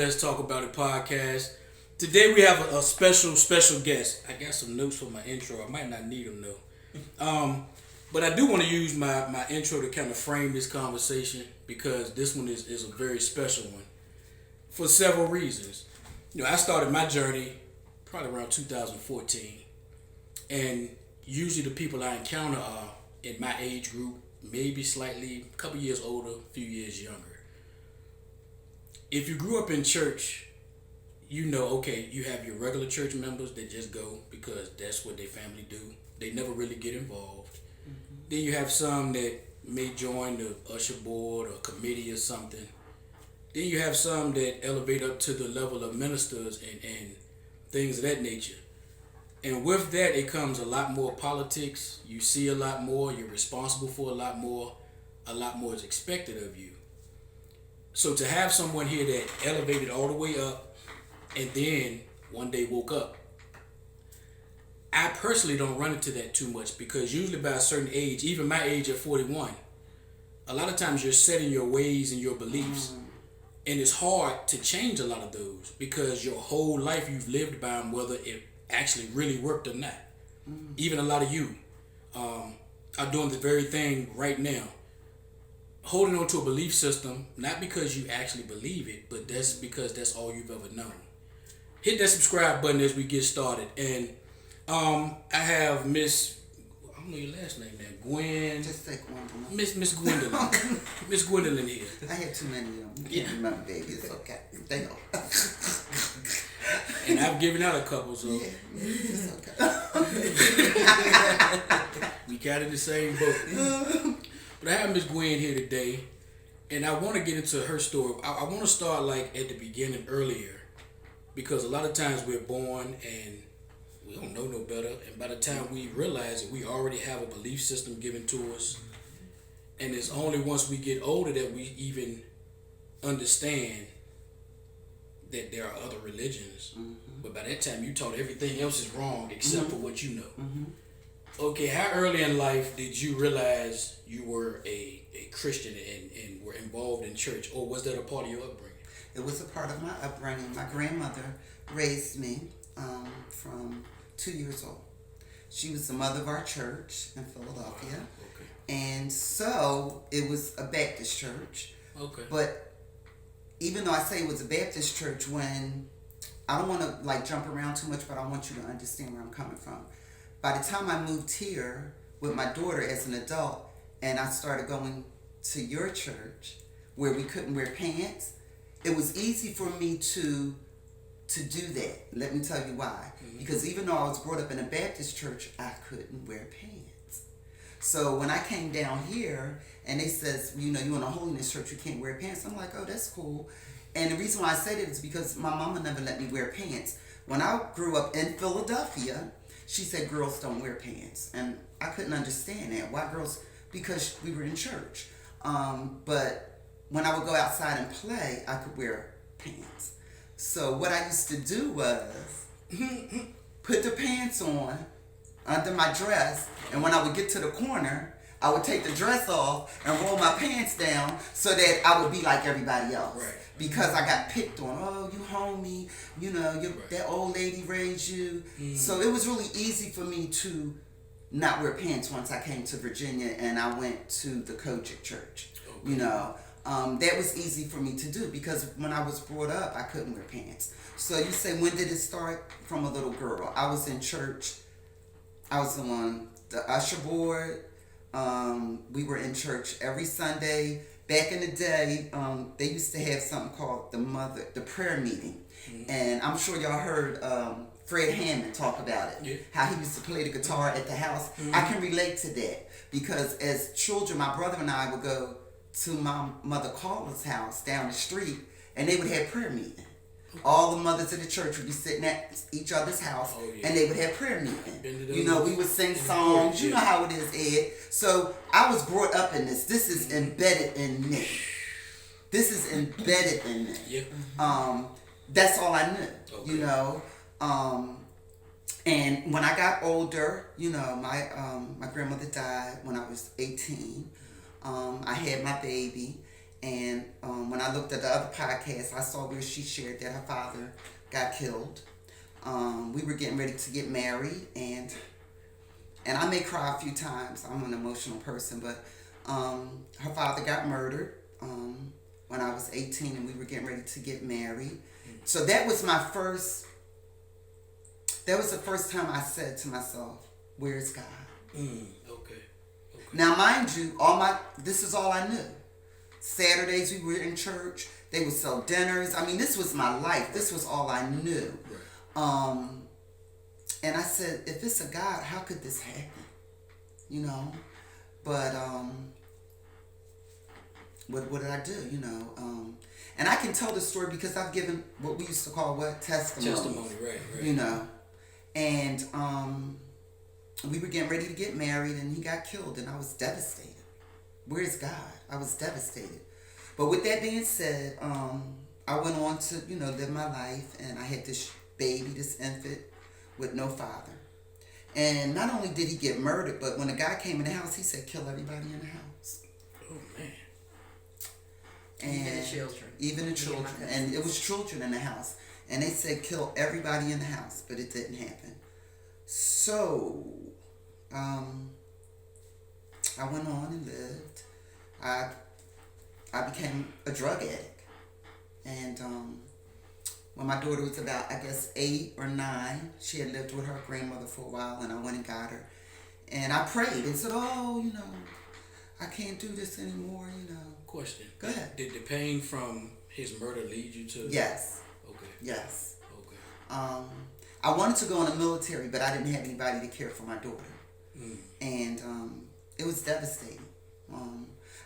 Let's Talk About It podcast. Today we have a special guest. I got some notes for my intro. I might not need them though. But I do want to use my intro to kind of frame this conversation because this one is a very special one for several reasons. I started my journey probably around 2014, and usually the people I encounter are in my age group, maybe slightly a couple years older, a few years younger. If you grew up in church, okay, you have your regular church members that just go because that's what their family do. They never really get involved. Mm-hmm. Then you have some that may join the usher board or committee or something. Then you have some that elevate up to the level of ministers and things of that nature. And with that, it comes a lot more politics. You see a lot more. You're responsible for a lot more. A lot more is expected of you. So to have someone here that elevated all the way up and then one day woke up, I personally don't run into that too much because usually by a certain age, even my age at 41, a lot of times you're set in your ways and your beliefs. And it's hard to change a lot of those because your whole life you've lived by them, whether it actually really worked or not. Even a lot of you are doing the very thing right now. Holding on to a belief system, not because you actually believe it, but that's because that's all you've ever known. Hit that subscribe button as we get started. And I have Miss, I don't know your last name now, Gwen. Just say Gwendolyn. Miss Gwendolyn. Miss Gwendolyn here. I had too many of them. You can't remember, baby. It's okay. They know. And I've given out a couple, so. Yeah, it's okay. We got in the same boat. But I have Miss Gwen here today, and I want to get into her story. I want to start like at the beginning earlier, because a lot of times we're born and we don't know no better, and by the time we realize it, we already have a belief system given to us, and it's only once we get older that we even understand that there are other religions. But by that time, you taught everything else is wrong except for what you know. Okay, how early in life did you realize you were a Christian and were involved in church, or was that a part of your upbringing? It was a part of my upbringing. My grandmother raised me from 2 years old. She was the mother of our church in Philadelphia. Okay. And so it was a Baptist church. Okay. But even though I say it was a Baptist church, when I don't want to jump around too much, but I want you to understand where I'm coming from. By the time I moved here with my daughter as an adult, and I started going to your church where we couldn't wear pants, it was easy for me to do that. Let me tell you why. Because even though I was brought up in a Baptist church, I couldn't wear pants. So when I came down here and they says, you in a holiness church, you can't wear pants. I'm like, oh, that's cool. And the reason why I say that is because my mama never let me wear pants. When I grew up in Philadelphia, she said girls don't wear pants. And I couldn't understand that. Why girls? Because we were in church. But when I would go outside and play, I could wear pants. So what I used to do was put the pants on under my dress. And when I would get to the corner, I would take the dress off and roll my pants down so that I would be like everybody else. Right. Because I got picked on. Oh, you homie. That old lady raised you. So it was really easy for me to not wear pants once I came to Virginia and I went to the Kojic church. Okay. That was easy for me to do because when I was brought up, I couldn't wear pants. So you say, when did it start? From a little girl. I was in church. I was on the usher board. We were in church every Sunday. Back in the day, they used to have something called the prayer meeting. And I'm sure y'all heard Fred Hammond talk about it. Yeah. How he used to play the guitar at the house. I can relate to that because as children, my brother and I would go to my mother Carla's house down the street and they would have prayer meeting. All the mothers of the church would be sitting at each other's house and they would have prayer meeting. We would sing songs. You know how it is, Ed. So I was brought up in this. This is embedded in me. This is embedded in me. Yeah. That's all I knew, and when I got older, my grandmother died when I was 18. I had my baby, and when when I looked at the other podcast, I saw where she shared that her father got killed. We were getting ready to get married, and I may cry a few times. I'm an emotional person, but her father got murdered when I was 18, and we were getting ready to get married. So that was my first. That was the first time I said to myself, "Where's God?" Okay. Now, mind you, this is all I knew. Saturdays we were in church. They would sell dinners. I mean, this was my life. This was all I knew. Right. And I said, if it's a God, how could this happen? You know? But what did I do? You know? And I can tell the story because I've given what we used to call testimony, right. You know? And we were getting ready to get married, and he got killed, and I was devastated. Where's God? I was devastated. But with that being said, I went on to, live my life, and I had this baby, this infant, with no father. And not only did he get murdered, but when the guy came in the house, he said, kill everybody in the house. Oh, man. And even the children. Even the children. And it was children in the house. And they said, kill everybody in the house, but it didn't happen. So, I went on and lived. I became a drug addict. And when my daughter was about, 8 or 9, she had lived with her grandmother for a while, and I went and got her. And I prayed and said, I can't do this anymore, Question. Go ahead. Did the pain from his murder lead you to... Yes. Okay. Yes. Okay. I wanted to go in the military, but I didn't have anybody to care for my daughter. And it was devastating.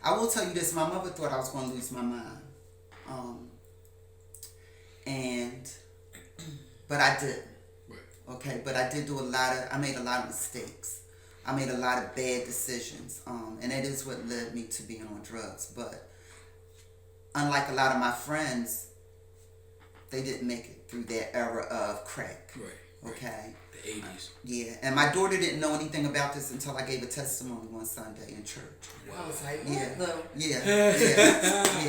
I will tell you this, my mother thought I was going to lose my mind. But I didn't. Right. Okay, but I made a lot of mistakes. I made a lot of bad decisions. And that is what led me to being on drugs. But unlike a lot of my friends, they didn't make it through that era of crack. Right. Okay. The 80s. Yeah, and my daughter didn't know anything about this until I gave a testimony one Sunday in church. I was like, what the? Yeah.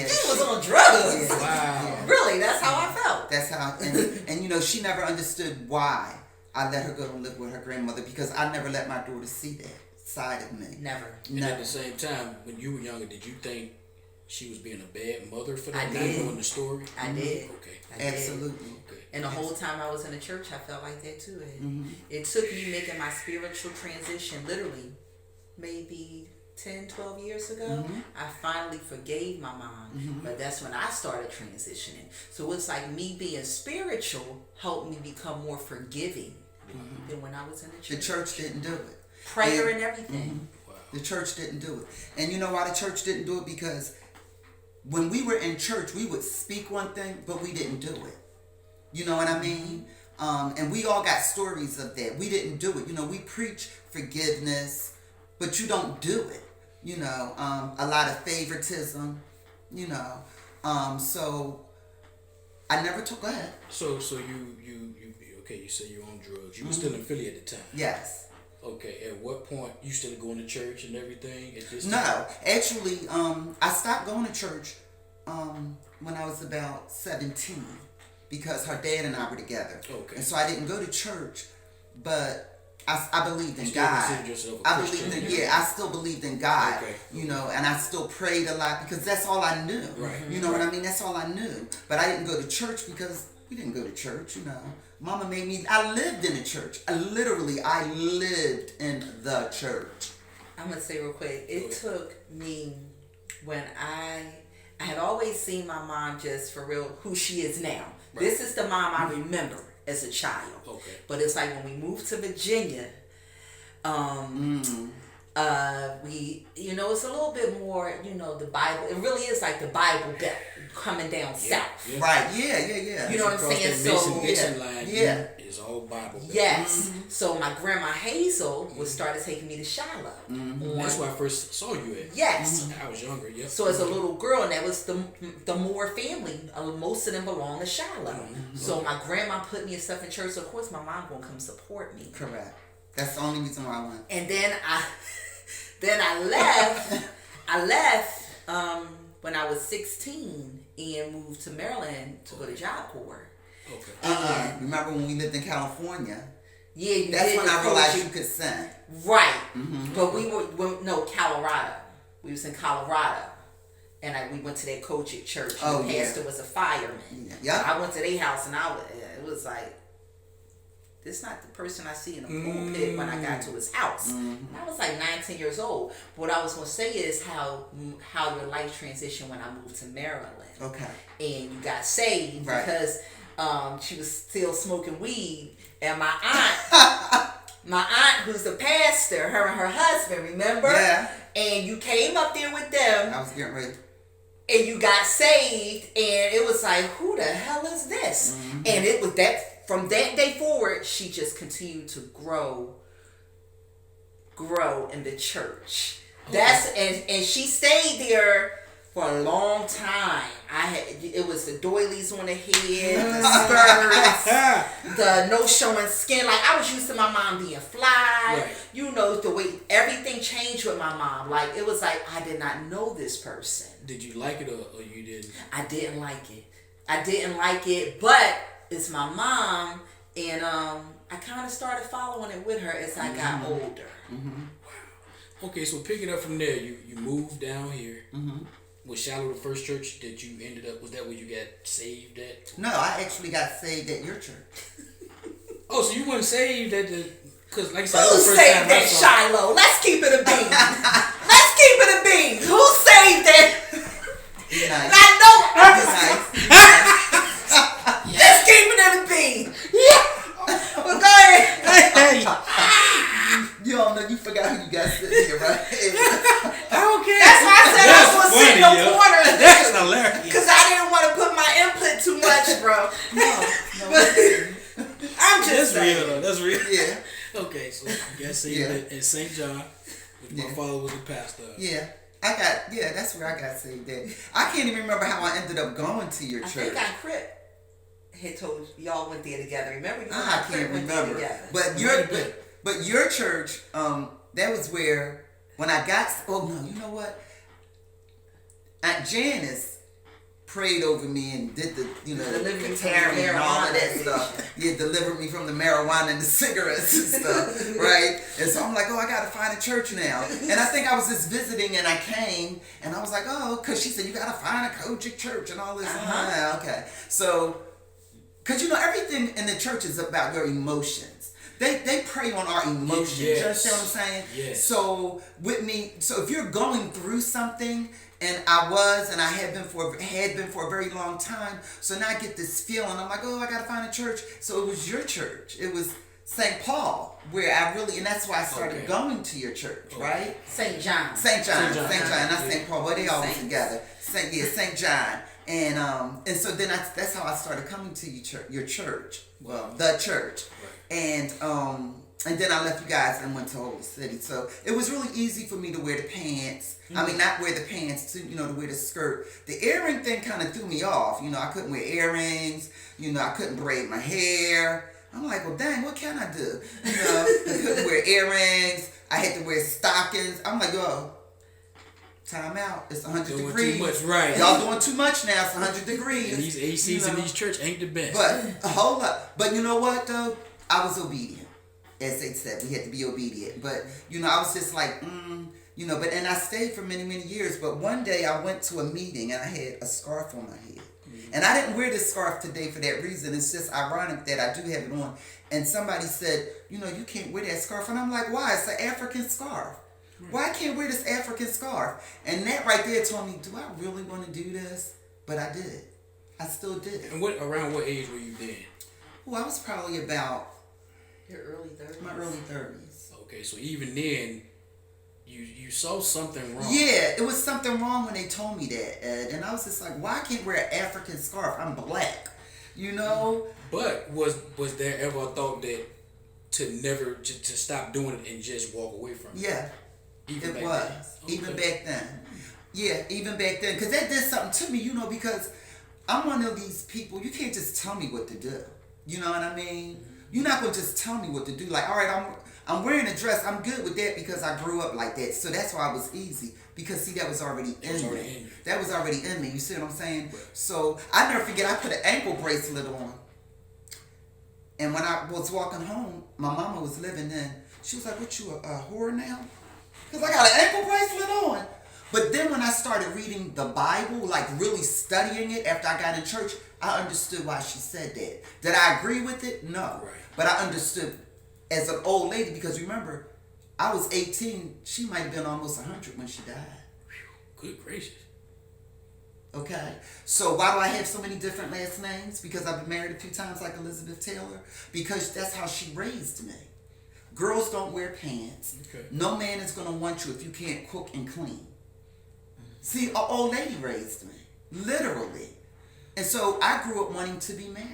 She was on drugs. Yeah. Wow. Yeah. Really, that's how I felt. That's how, and she never understood why I let her go and live with her grandmother, because I never let my daughter see that side of me. Never. And at the same time, when you were younger, did you think she was being a bad mother for that? I Not did. knowing the story? I did. Okay. I did. Absolutely. Okay. And the whole time I was in the church, I felt like that too. And it took me making my spiritual transition literally maybe 10, 12 years ago. I finally forgave my mom. But that's when I started transitioning. So it's like me being spiritual helped me become more forgiving than when I was in the church. The church didn't do it. Prayer and everything. Wow. The church didn't do it. And you know why the church didn't do it? Because when we were in church, we would speak one thing, but we didn't do it. You know what I mean? And we all got stories of that. We didn't do it. We preach forgiveness, but you don't do it. A lot of favoritism, so I never took, go ahead. So you you said you're on drugs. You were still in Philly at the time. Yes. Okay, at what point you still going to church and everything at this time? No, actually, I stopped going to church when I was about 17 because her dad and I were together. Okay. And so I didn't go to church, but I believed in You still God. consider yourself a I Christian? believed in, I still believed in God. Okay. And I still prayed a lot because that's all I knew. Right. You know what I mean? That's all I knew. But I didn't go to church because we didn't go to church, Mama made me, I lived in a church. I lived in the church. I'm going to say real quick, it took me when I had always seen my mom just for real who she is now. Right. This is the mom I remember as a child. Okay. But it's like when we moved to Virginia, we, it's a little bit more, the Bible, it really is like the Bible Belt coming down south. Yeah. Right, yeah. You know what I'm saying? So, Mason line, yeah. It's all Bible Belt. Yes. So my grandma Hazel started taking me to Shiloh. That's where I first saw you at. Yes. I was younger, yep. So as a little girl, and that was the Moore family, most of them belong to Shiloh. So my grandma put me and stuff in church, so of course my mom gonna come support me. Correct. That's the only reason why I went. And then I left. when I was 16 and moved to Maryland to go to Job Corps. Okay. Remember when we lived in California? Yeah, that's when I realized you could sing. Right. But we were Colorado. We was in Colorado. And we went to that Kojic church. And the pastor was a fireman. Yeah. I went to their house and it was like, this not the person I see in the pulpit when I got to his house. And I was like 19 years old. But what I was going to say is how your life transitioned when I moved to Maryland. Okay. And you got saved because she was still smoking weed. And my aunt, who's the pastor, her and her husband, remember? Yeah. And you came up there with them. I was getting ready. And you got saved. And it was like, who the hell is this? And it was that. From that day forward, she just continued to grow in the church. Okay. And she stayed there for a long time. It was the doilies on the head, the skirts, the no showing skin. Like I was used to my mom being fly. Right. You know, the way everything changed with my mom. Like it was like I did not know this person. Did you like it or you didn't? I didn't like it, but it's my mom, and I kind of started following it with her as I got older. Wow. Okay, so pick it up from there. You moved down here. Was Shiloh the first church that you ended up? Was that where you got saved at? No, I actually got saved at your church. Oh, so you weren't saved at the? Because like I said, who saved at Shiloh? Let's keep it a bean. Let's keep it a bean. Who saved it? Nice. I know. Nice. Let's keep it in the bean. Well, go ahead. You don't know. You forgot who you got sitting here, right? I don't care. That's why I said I was going to sit in the corner. That's hilarious. Because I didn't want to put my input too much, bro. No. I'm just saying. That's real. Yeah. Okay, so you got saved at St. John, which my father was a pastor. Yeah. That's where I got saved at. I can't even remember how I ended up going to your church. I think I Crip had told y'all went there together. Remember? I can't remember. But your church, that was where when I got. Oh no, you know what? Aunt Janice prayed over me and did the carrying and all of that stuff. Yeah, delivered me from the marijuana and the cigarettes and stuff, right? And so I'm like, I gotta find a church now. And I think I was just visiting and I came and I was like, because she said you gotta find a Kojic church and all this. Okay, so because everything in the church is about your emotions. They prey on our emotions. Yes. You understand what I'm saying? Yes. So with me, if you're going through something, and I had been for a very long time, so now I get this feeling. I'm like, I gotta find a church. So it was your church. It was St. Paul, where and that's why I started going to your church, right? St. John, not St. Paul, but they always together. St. John. And so then that's how I started coming to your church. Well, the church. Right. And then I left you guys and went to Holy City. So it was really easy for me to wear the pants. I mean, not wear the pants, to wear the skirt. The earring thing kind of threw me off. I couldn't wear earrings. I couldn't braid my hair. I'm like, well, dang, what can I do? I couldn't wear earrings. I had to wear stockings. I'm like, time out. It's 100 degrees. Too much, right? Y'all doing too much now. It's 100 degrees. And these ACs in these church ain't the best. But a whole lot. But you know what, though? I was obedient. As they said, we had to be obedient. But, I was just like, and I stayed for many, many years. But one day I went to a meeting and I had a scarf on my head. And I didn't wear this scarf today for that reason. It's just ironic that I do have it on. And somebody said, you can't wear that scarf. And I'm like, why? It's an African scarf. Why I can't wear this African scarf? And that right there told me, do I really want to do this? But I did. I still did. And around what age were you then? Well, I was probably about your early 30s. My early 30s. Okay, so even then, you saw something wrong. Yeah, it was something wrong when they told me that, Ed. And I was just like, why I can't wear an African scarf? I'm black, But was there ever a thought that to stop doing it and just walk away from it? Yeah, even it was. Okay. Even back then. Yeah, even back then. Because that did something to me, because I'm one of these people, you can't just tell me what to do. You know what I mean? You're not going to just tell me what to do. Like, all right, I'm wearing a dress. I'm good with that because I grew up like that. So that's why it was easy. Because see, that was already in me. That was already in me. You see what I'm saying? Right. So I never forget. I put an ankle bracelet on, and when I was walking home, my mama was living in. She was like, "What, you a whore now?" Because I got an ankle bracelet on. But then when I started reading the Bible, like really studying it after I got in church, I understood why she said that. Did I agree with it? No. Right. But I understood as an old lady, because remember, I was 18. She might have been almost 100 when she died. Good gracious. Okay. So why do I have so many different last names? Because I've been married a few times like Elizabeth Taylor. Because that's how she raised me. Girls don't wear pants. Okay. No man is going to want you if you can't cook and clean. See, an old lady raised me. Literally. And so I grew up wanting to be married.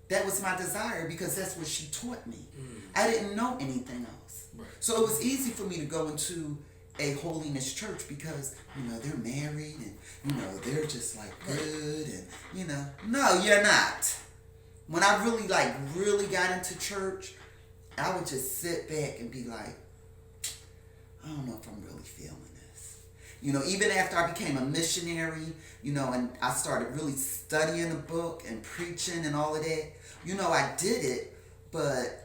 That was my desire because that's what she taught me. I didn't know anything else. Right. So it was easy for me to go into a holiness church because, they're married and, they're just like good and, no, you're not. When I really got into church, I would just sit back and be like, I don't know if I'm really feeling this. Even after I became a missionary, and I started really studying the book and preaching and all of that, I did it, but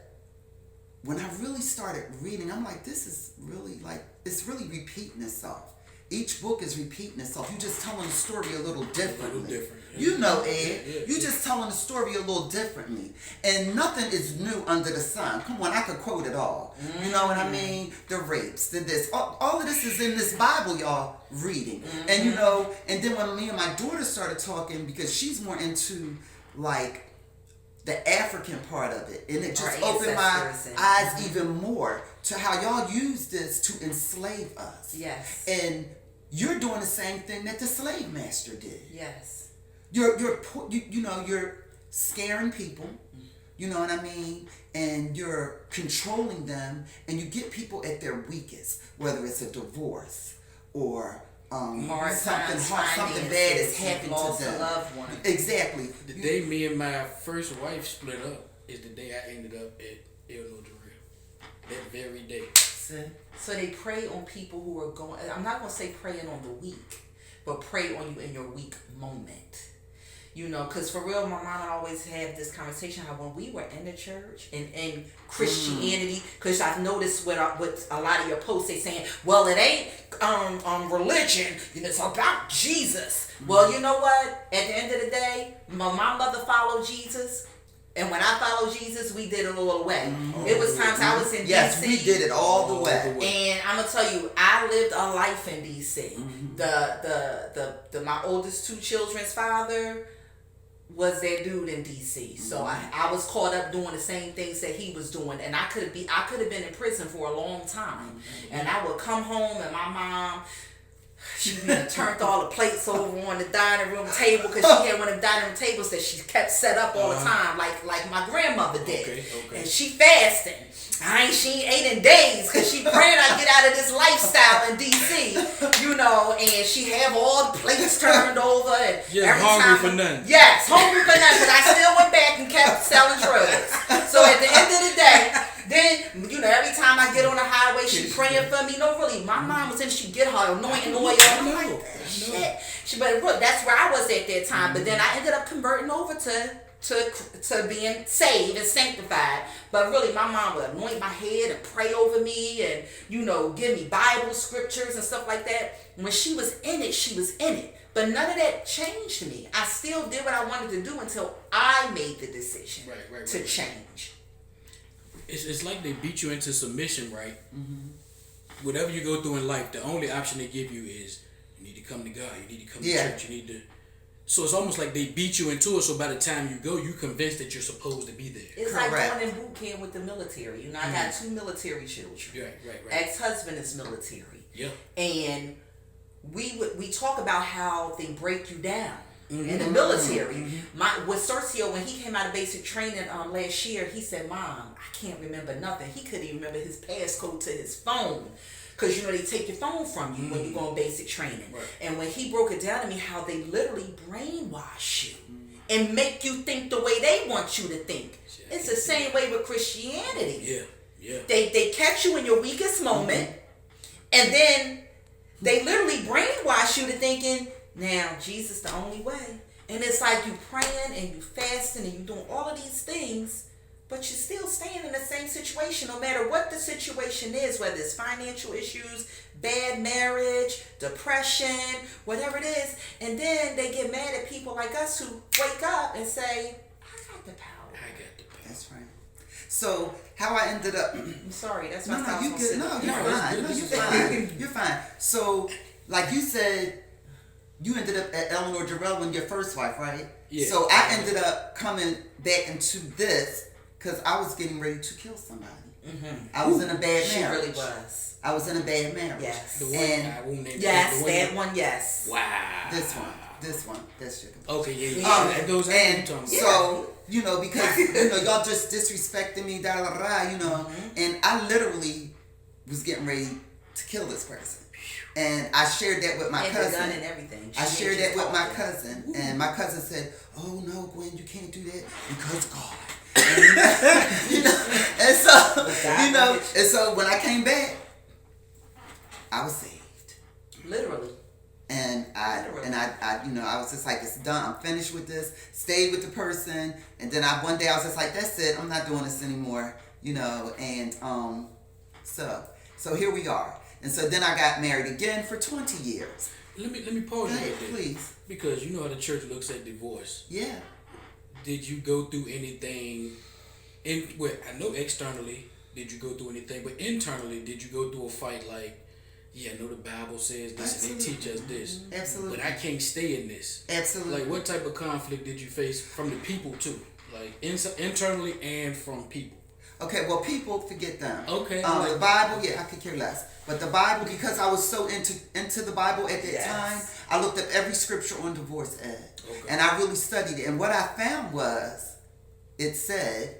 when I really started reading, I'm like, this is really it's really repeating itself. Each book is repeating itself. You're just telling the story a little differently. A little different. Ed. Yeah. You're just telling the story a little differently. And nothing is new under the sun. Come on, I could quote it all. You know what I mean? The rapes, the this. All of this is in this Bible, y'all, reading. And, and then when me and my daughter started talking, because she's more into, the African part of it. And it just opened my eyes even more to how y'all use this to enslave us. Yes. And you're doing the same thing that the slave master did. Yes. You're scaring people, you know what I mean? And you're controlling them, and you get people at their weakest, whether it's a divorce or something bad has happened to them. Loved one. Exactly. The day me and my first wife split up is the day I ended up at Illinois Jail. That very day. So they prey on people who are going, I'm not going to say preying on the weak, but prey on you in your weak moment. Because for real, my mom always had this conversation how when we were in the church and Christianity, because I've noticed with a lot of your posts, they saying, well, it ain't religion, it's about Jesus. Well, you know what? At the end of the day, my mother followed Jesus. And when I followed Jesus, we did it all the way. It was times I was in yes, D.C. we did it all the way. And I'm gonna tell you, I lived a life in D.C. The my oldest two children's father was that dude in D.C. So I was caught up doing the same things that he was doing, and I could have been in prison for a long time. And I would come home, and my mom, she turned all the plates over on the dining room table because she had one of them dining room tables that she kept set up all the time, like my grandmother did. Okay. And she fasting. She ain't ate in days because she praying I get out of this lifestyle in D.C. And she have all the plates turned over. And just hungry for nothing. Yes, hungry for nothing, but I still went back and kept selling drugs. So at the end of the day, then, every time I get on the highway, she praying for me. No, really, my mom was in, she get her anointing oil. I'm like, shit. But look, that's where I was at that time. But then I ended up converting over to being saved and sanctified. But really, my mom would anoint my head and pray over me and, give me Bible scriptures and stuff like that. When she was in it, she was in it. But none of that changed me. I still did what I wanted to do until I made the decision to change. It's like they beat you into submission, right? Whatever you go through in life, the only option they give you is you need to come to God, you need to come to church, you need to. So it's almost like they beat you into it. So by the time you go, you're convinced that you're supposed to be there. It's like going in boot camp with the military. I got 2 military children. Right. Ex-husband is military. Yeah. And we talk about how they break you down. In the military. With Sergio, when he came out of basic training last year, he said, Mom, I can't remember nothing. He couldn't even remember his passcode to his phone. Because, they take your phone from you when you go on basic training. Right. And when he broke it down to me, how they literally brainwash you and make you think the way they want you to think. It's the same way with Christianity. Yeah. Yeah. They catch you in your weakest moment, and then they literally brainwash you to thinking, now Jesus the only way. And it's like you praying and you fasting and you doing all of these things, but you're still staying in the same situation no matter what the situation is, whether it's financial issues, bad marriage, depression, whatever it is. And then they get mad at people like us who wake up and say, I got the power. I got the power. That's right. So how I ended up. I'm sorry, that's No, what no, I you was good. gonna No, say. you're fine. No, you're fine. You're fine. So, like you said, you ended up at Eleanor Jarrell, your first wife, right? Yeah. So I ended up coming back into this because I was getting ready to kill somebody. Mm-hmm. I was in a bad She marriage. really was. I was in a bad marriage. Yes. The one, And I won't name Yes, the one that one, yes. Wow. this one, that's chicken. Okay, yeah. That goes out And to so, because, y'all just disrespecting me, da da da, and I literally was getting ready to kill this person. And I shared that with my And cousin. the gun and everything. I She shared just that with my talking. cousin, and my cousin said, "Oh no, Gwen, you can't do that because God." And so when I came back, I was saved. Literally. And I was just like, it's done. I'm finished with this. Stayed with the person, and then one day I was just like, that's it. I'm not doing this anymore. And so here we are. And so then I got married again for 20 years. Let me pause you right there. Please. Because you know how the church looks at divorce. Yeah. Did you go through anything I know externally did you go through anything, but internally did you go through a fight like, yeah, I know the Bible says this and they teach us this. Absolutely. But I can't stay in this. Absolutely. Like what type of conflict did you face from the people too? Like internally and from people? Okay, well, people, forget them. Okay. The Bible, I could care less. But the Bible, because I was so into the Bible at that time, I looked up every scripture on divorce, Ed. Okay. And I really studied it. And what I found was, it said,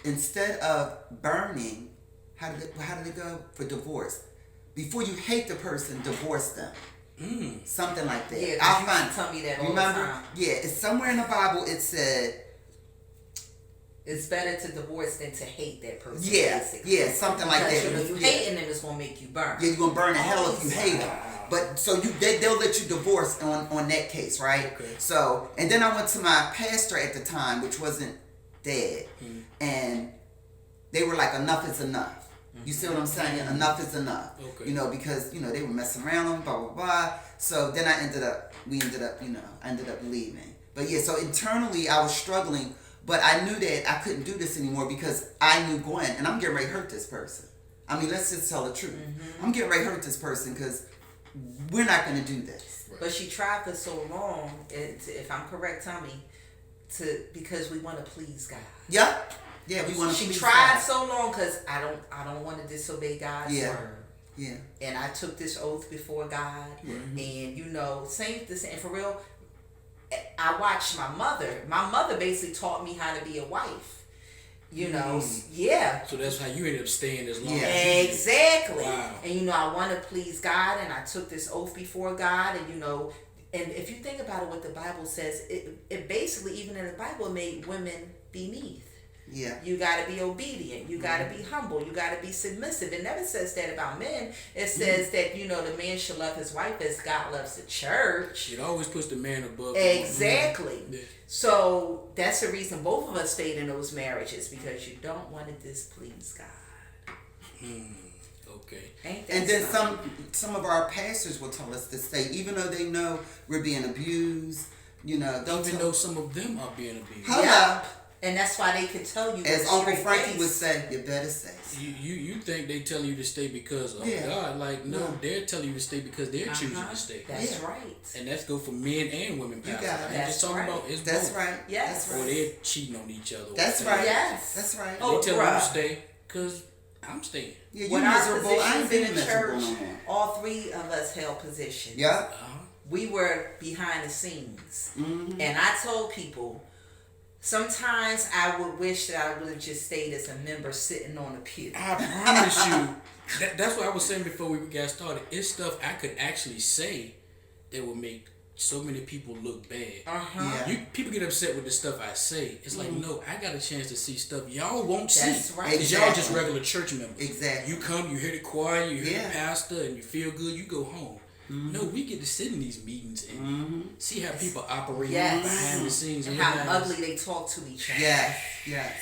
instead of burning, how did it go for divorce? Before you hate the person, divorce them. Something like that. Yeah, I'll you find. tell me that all Remember? the time. Yeah, it's somewhere in the Bible. It said. It's better to divorce than to hate that person. Yeah, basically. yeah, something like Because that. you hating them is gonna make you burn. Yeah, you're gonna burn in hell if you hate them. But so they'll let you divorce on that case, right? Okay. So and then I went to my pastor at the time, which wasn't dead, and they were like, enough is enough. You see what I'm saying? Enough is enough. Okay. Because they were messing around on blah blah blah. So then I ended up leaving. But yeah, so internally I was struggling. But I knew that I couldn't do this anymore because I knew Gwen, and I'm getting ready to hurt this person. I mean, let's just tell the truth. I'm getting ready to hurt this person because we're not going to do this. But she tried for so long, if I'm correct, tell me, because we want to please God. Yeah, yeah, we want to. She please tried God. so long because I don't want to disobey God's word. Yeah. And I took this oath before God, and same for real. I watched my mother. My mother basically taught me how to be a wife. Yeah. So that's how you ended up staying as long Yeah. as you did. Exactly. Wow. And I want to please God, and I took this oath before God, and and if you think about it, what the Bible says, it basically, even in the Bible, made women beneath. Yeah. You got to be obedient. You got to be humble. You got to be submissive. It never says that about men. It says that, the man should love his wife as God loves the church. It always puts the man above the woman. Exactly. Yeah. So that's the reason both of us stayed in those marriages, because you don't want to displease God. Okay. Ain't that And then something? some of our pastors will tell us to stay, even though they know we're being abused. Don't Even though some of them are being abused. Hello. Yeah. And that's why they can tell you. As with a Uncle straight Frankie face. would say, you better stay. You think they telling you to stay because of Yeah. God? Like no, they're telling you to stay because they're choosing to stay. That's Yeah. right. And that's go for men and women. You Pastor. got it. I ain't That's just talking right. about it's That's both. right. Yes. That's Or right. they're cheating on each other. That's or right. Yes. That's right. Oh, They tell you bruh. to stay because I'm staying. Yeah, you When our miserable. I ain't positions been in the miserable church, no more. all three of us held positions. Yeah. Uh-huh. We were behind the scenes. Mm-hmm. And I told people, sometimes I would wish that I would have just stayed as a member sitting on a pew. I promise you. That's what I was saying before we got started. It's stuff I could actually say that would make so many people look bad. Yeah. People get upset with the stuff I say. It's like, no, I got a chance to see stuff y'all won't see. That's right. Because y'all just regular church members. Exactly. You come, you hear the choir, you hear the pastor, and you feel good, you go home. No, we get to sit in these meetings and see how people operate behind the scenes. And how ugly they talk to each other. Yes.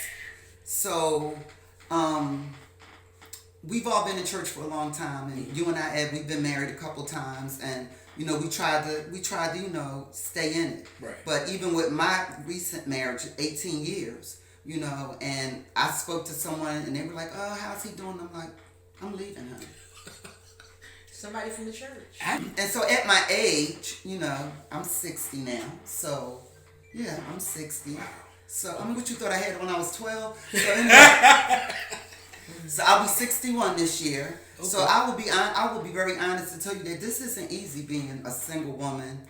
So, we've all been in church for a long time, and you and I, Ed, we've been married a couple times, and you know, we tried to, you know, stay in it. Right. But even with my recent marriage, 18 years, you know, and I spoke to someone and they were like, "Oh, how's he doing?" I'm like, "I'm leaving him." Somebody from the church. And so at my age, you know, I'm 60 now. So, yeah, I'm 60. So, I mean, what you thought I had when I was 12? So, anyway, so I'll be 61 this year. Okay. So I will be very honest to tell you that this isn't easy being a single woman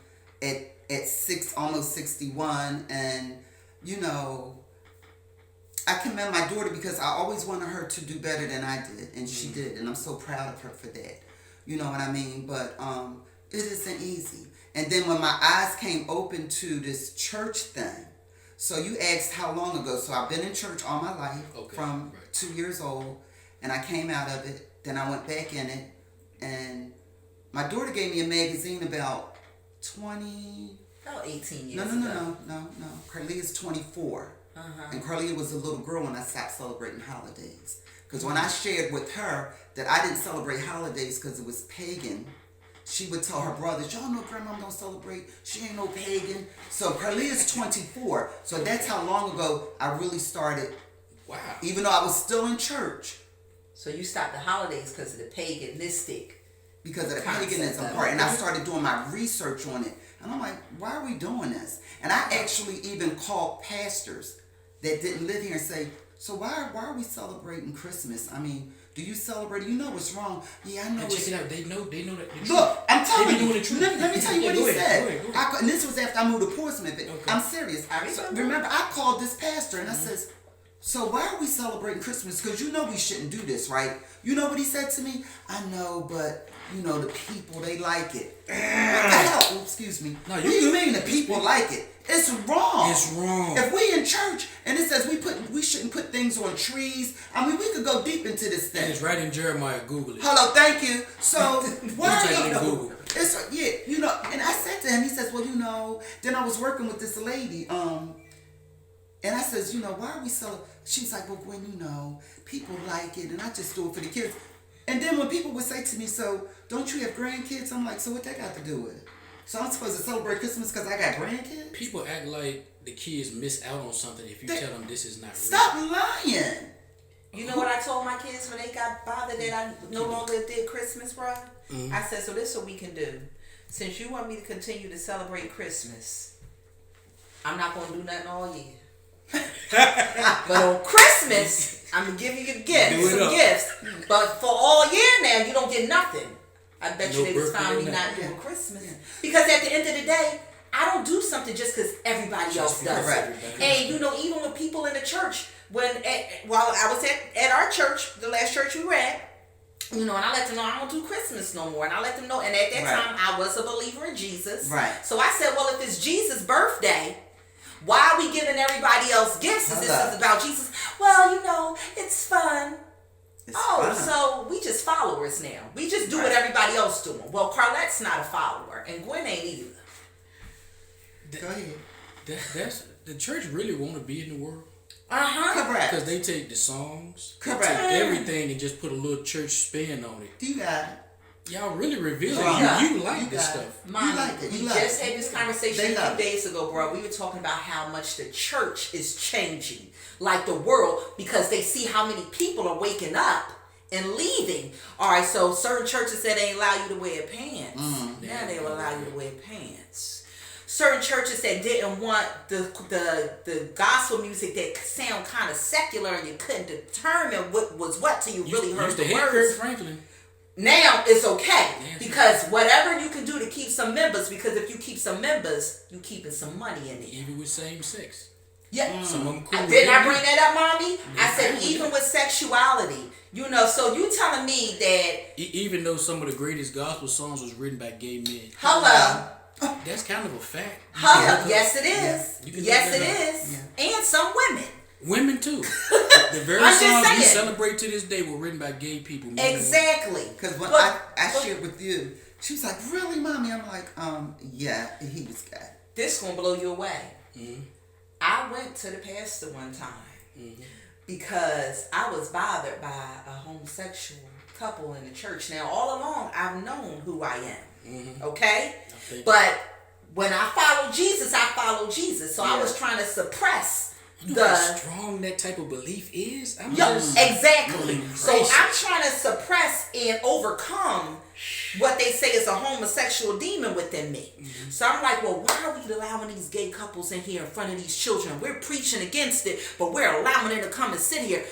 at almost 61, and you know, I commend my daughter because I always wanted her to do better than I did, and she did, and I'm so proud of her for that. You know what I mean? But it isn't easy. And then when my eyes came open to this church thing, so you asked how long ago. So I've been in church all my life, from 2 years old, and I came out of it. Then I went back in it, and my daughter gave me a magazine about 18 years ago. No. Carlia's 24. And Carlia was a little girl when I stopped celebrating holidays. Because when I shared with her that I didn't celebrate holidays because it was pagan, she would tell her brothers, "Y'all know Grandma don't celebrate. She ain't no pagan." So Carlia's 24. So that's how long ago I really started. Wow. Even though I was still in church. So you stopped the holidays because of the paganistic. Because of the paganism part. And I started doing my research on it. And I'm like, why are we doing this? And I actually even called pastors that didn't live here and say, "So why are we celebrating Christmas? I mean, do you celebrate? You know what's wrong." "Yeah, I know." Check it out. They know that. Look, I'm telling you. Doing Let me tell you what he said. Go ahead. And this was after I moved to Portsmouth. I'm serious. So remember, I called this pastor and I says, "So why are we celebrating Christmas? Because you know we shouldn't do this, right?" You know what he said to me? "I know, but you know the people, they like it." What the hell? Oh, excuse me. No, what do you mean the people like it? It's wrong. It's wrong. If we in church and it says we shouldn't put things on trees, I mean, we could go deep into this thing. And it's right in Jeremiah. Google it. Hello, thank you. So why are you Google? It's you know. And I said to him, he says, "Well, you know." Then I was working with this lady, and I says, "You know, why are we so?" She's like, "Well, Gwen, you know, people like it, and I just do it for the kids." And then when people would say to me, "So don't you have grandkids?" I'm like, "So what that got to do with it? So I'm supposed to celebrate Christmas because I got grandkids?" People act like the kids miss out on something if you tell them this is not real. Stop lying. You know what I told my kids when they got bothered that I no longer did Christmas, bro? I said, "So this is what we can do. Since you want me to continue to celebrate Christmas, I'm not going to do nothing all year. But on Christmas, I'm going to give you some gifts. But for all year now, you don't get nothing." I bet you they was finally not doing Christmas. Because at the end of the day, I don't do something just because everybody else does it. And you know, even with people in the church, while I was at our church, the last church we were at, you know, and I let them know I don't do Christmas no more. And I let them know, and at that time, I was a believer in Jesus. Right. So I said, well, if it's Jesus' birthday, why are we giving everybody else gifts if this is about Jesus? Well, you know, it's fun. It's fun. So we just followers now. We just do what everybody else doing. Well, Carlette's not a follower, and Gwen ain't either. Go ahead. That's the church really want to be in the world. Correct. Because they take the songs, correct, they take everything, and just put a little church spin on it. You got it. Y'all really reveal it. You like this stuff. Mommy, you like it. We just had this conversation a few days ago, bro. We were talking about how much the church is changing, like the world, because they see how many people are waking up and leaving. All right, so certain churches said they ain't allow you to wear pants. Now they will allow you to wear pants. Certain churches that didn't want the gospel music that sound kind of secular and you couldn't determine what was what till you really heard the words. Franklin. Now it's okay because whatever you can do to keep some members, because if you keep some members, you keeping some money in it. Even with same sex. Yeah. Some of them cool. Didn't I bring that up, Mommy? I said even with sexuality, you know, so you telling me that even though some of the greatest gospel songs was written by gay men. Hello. that's kind of a fact. Huh? Yes, it is. You can Yes, look it that is. And some women. Women too. The very I'm just songs we saying. celebrate to this day were written by gay people. Exactly. Because when I shared with you, she was like, "Really, mommy?" I'm like, yeah, he was gay." This gonna blow you away. I went to the pastor one time because I was bothered by a homosexual couple in the church. Now, all along, I've known who I am. Okay, but when I followed Jesus, I followed Jesus. So I was trying to suppress. You know how strong that type of belief is? Exactly. So I'm trying to suppress and overcome what they say is a homosexual demon within me. So I'm like, well, why are we allowing these gay couples in here in front of these children? We're preaching against it, but we're allowing them to come and sit here.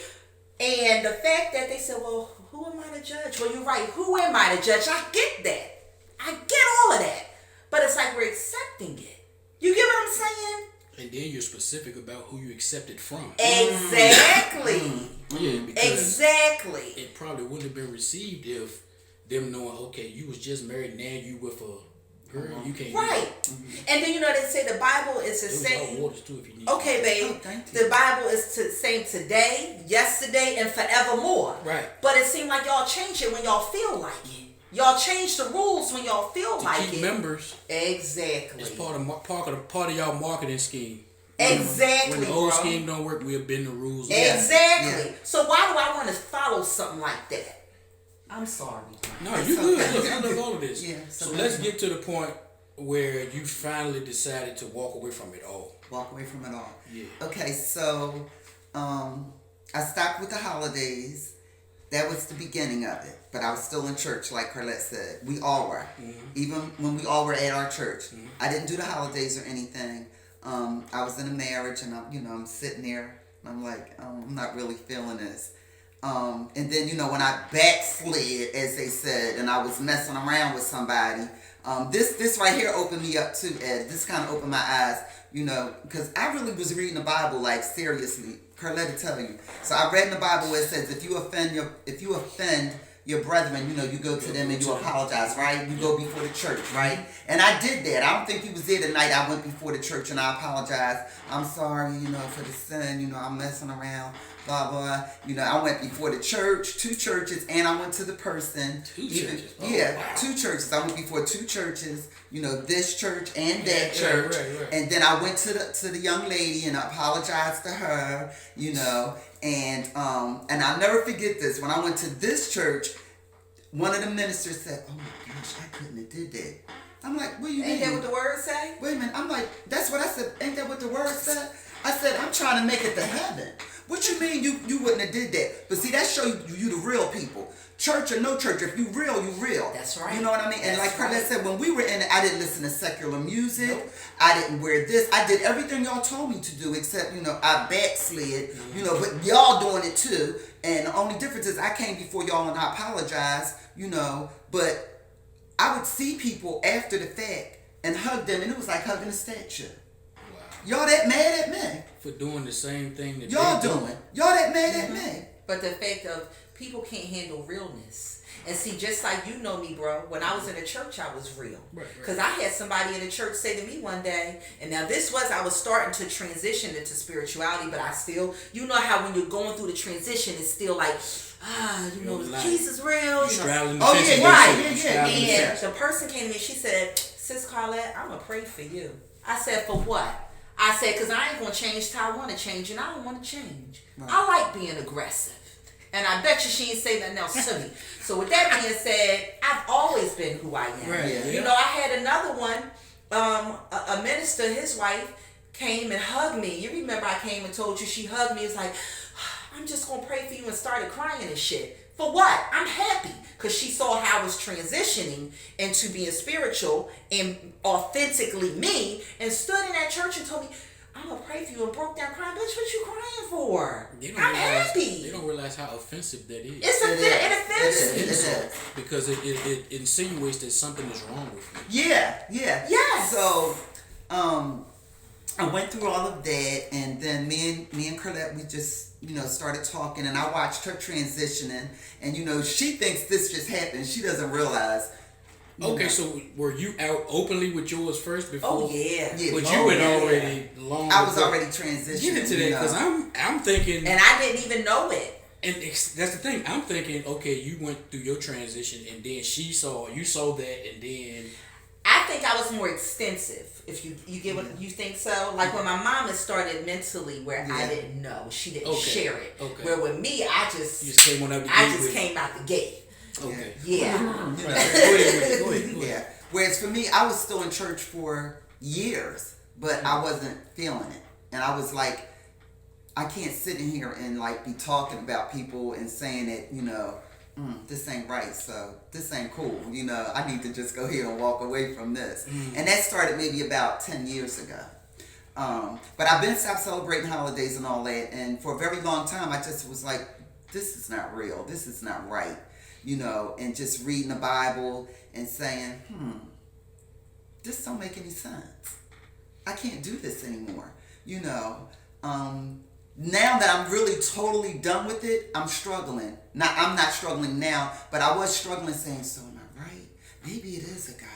And the fact that they said, well, who am I to judge? Well, you're right. Who am I to judge? I get that. I get all of that. But it's like we're accepting it. You get what I'm saying? And then you're specific about who you accept it from. Exactly. Yeah, because exactly. It probably wouldn't have been received if them knowing, okay, you was just married, now you with a girl, you can't. Right. And then they say the Bible is the same. Waters too, if you need. Okay, babe. The Bible is the same today, yesterday, and forevermore. Right. But it seemed like y'all change it when y'all feel like it. Y'all change the rules when y'all feel like it. To keep members. Exactly. It's part of y'all marketing scheme. Exactly. When the old scheme don't work, we'll bend the rules. Exactly. Yeah. So why do I want to follow something like that? I'm sorry. No, you good. Look, I love all of this. Yeah, so let's get to the point where you finally decided to walk away from it all. Walk away from it all. Yeah. Okay, so I stopped with the holidays. That was the beginning of it. But I was still in church, like Carlette said. We all were. Even when we all were at our church. I didn't do the holidays or anything. I was in a marriage, and I'm sitting there, and I'm like, I'm not really feeling this. And then, when I backslid, as they said, and I was messing around with somebody, this right here opened me up too, Ed. This kind of opened my eyes, because I really was reading the Bible, like, seriously. Carlette will tell you. So I read in the Bible where it says, if you offend your brethren, you go to them and you apologize, right? You go before the church, right? And I did that. I don't think he was there tonight. I went before the church and I apologized. I'm sorry, for the sin, I'm messing around, blah, blah. I went before the church, 2 churches, and I went to the person. 2 churches? Oh, yeah, wow. 2 churches. I went before 2 churches, this church and that church. Right. And then I went to the young lady and I apologized to her, and I'll never forget this. When I went to this church, one of the ministers said, "Oh my gosh, I couldn't have did that." I'm like, "What you mean?" Ain't that what the word say? Wait a minute. I'm like, that's what I said. Ain't that what the word said? I said, I'm trying to make it to heaven. What you mean you wouldn't have did that? But see, that show you the real people. Church or no church, if you real, you real. That's right. You know what I mean? And like Carlette said, when we were in it, I didn't listen to secular music. Nope. I didn't wear this. I did everything y'all told me to do, except, I backslid, but y'all doing it too. And the only difference is I came before y'all and I apologized, but I would see people after the fact and hug them, and it was like hugging a statue. Wow. Y'all that mad at me? For doing the same thing that Y'all they doing? Y'all that mad at me? But the fact of people can't handle realness. And see, just like you know me, bro, when I was in the church, I was real. Right. Because I had somebody in the church say to me one day, and now I was starting to transition into spirituality, but I still, how when you're going through the transition, it's still like, is Jesus real? Straddling the Oh, fence. yeah, right. Straddling the And fence. the person came to me, she said, Sis Carlette, I'm going to pray for you. I said, for what? I said, because I ain't going to change till I want to change, and I don't want to change. Right. I like being aggressive. And I bet you she ain't say nothing else to me. So with that being said, I've always been who I am. Right, yeah. I had another one, a minister, his wife, came and hugged me. You remember I came and told you she hugged me. It's like, I'm just going to pray for you, and started crying and shit. For what? I'm happy. Because she saw how I was transitioning into being spiritual and authentically me, and stood in that church and told me, I'm going to pray for you, and broke down crying. Bitch, what you crying for? I'm happy. They don't realize how offensive that is. It offends me. It is. Because it insinuates that something is wrong with you. Yeah. Yes. So, I went through all of that, and then me and Carlette, we just, started talking, and I watched her transitioning, and, she thinks this just happened. She doesn't realize, Okay, so were you out openly with yours first before? Oh yeah. But you had already long. I was already transitioning. Get into that because I'm thinking, and I didn't even know it. And that's the thing. I'm thinking, okay, you went through your transition, and then you saw that, and then. I think I was more extensive. If you get what you think so, like when my mom had started mentally, where I didn't know, she didn't share it. Okay. Where with me, I just came on out the gate. I just came out the gate. Okay. Yeah. Go ahead. Yeah. Whereas for me, I was still in church for years, but I wasn't feeling it, and I was like, I can't sit in here and like be talking about people and saying that, this ain't right, so this ain't cool. I need to just go ahead and walk away from this. And that started maybe about 10 years ago. But I've been stopped celebrating holidays and all that, and for a very long time I just was like, this is not real, this is not right, and just reading the Bible and saying, this don't make any sense. I can't do this anymore, Now that I'm really totally done with it, I'm struggling. I'm not struggling now, but I was struggling saying, so am I right? Maybe it is a God.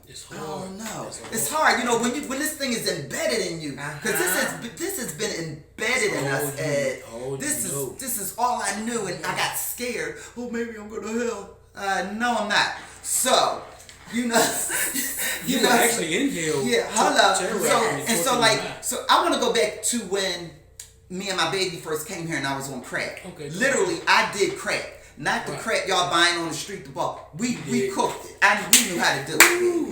It's hard. I don't know. It's hard, when this thing is embedded in you. Because this has been embedded in us, Ed. This is all I knew, and I got scared. Oh, maybe I'm going to hell. No, I'm not. So... you were actually in hell. Yeah, hello. So I want to go back to when me and my baby first came here and I was on crack. Okay. Literally, I did crack. Not the crack y'all buying on the street to ball. We cooked it. We knew how to do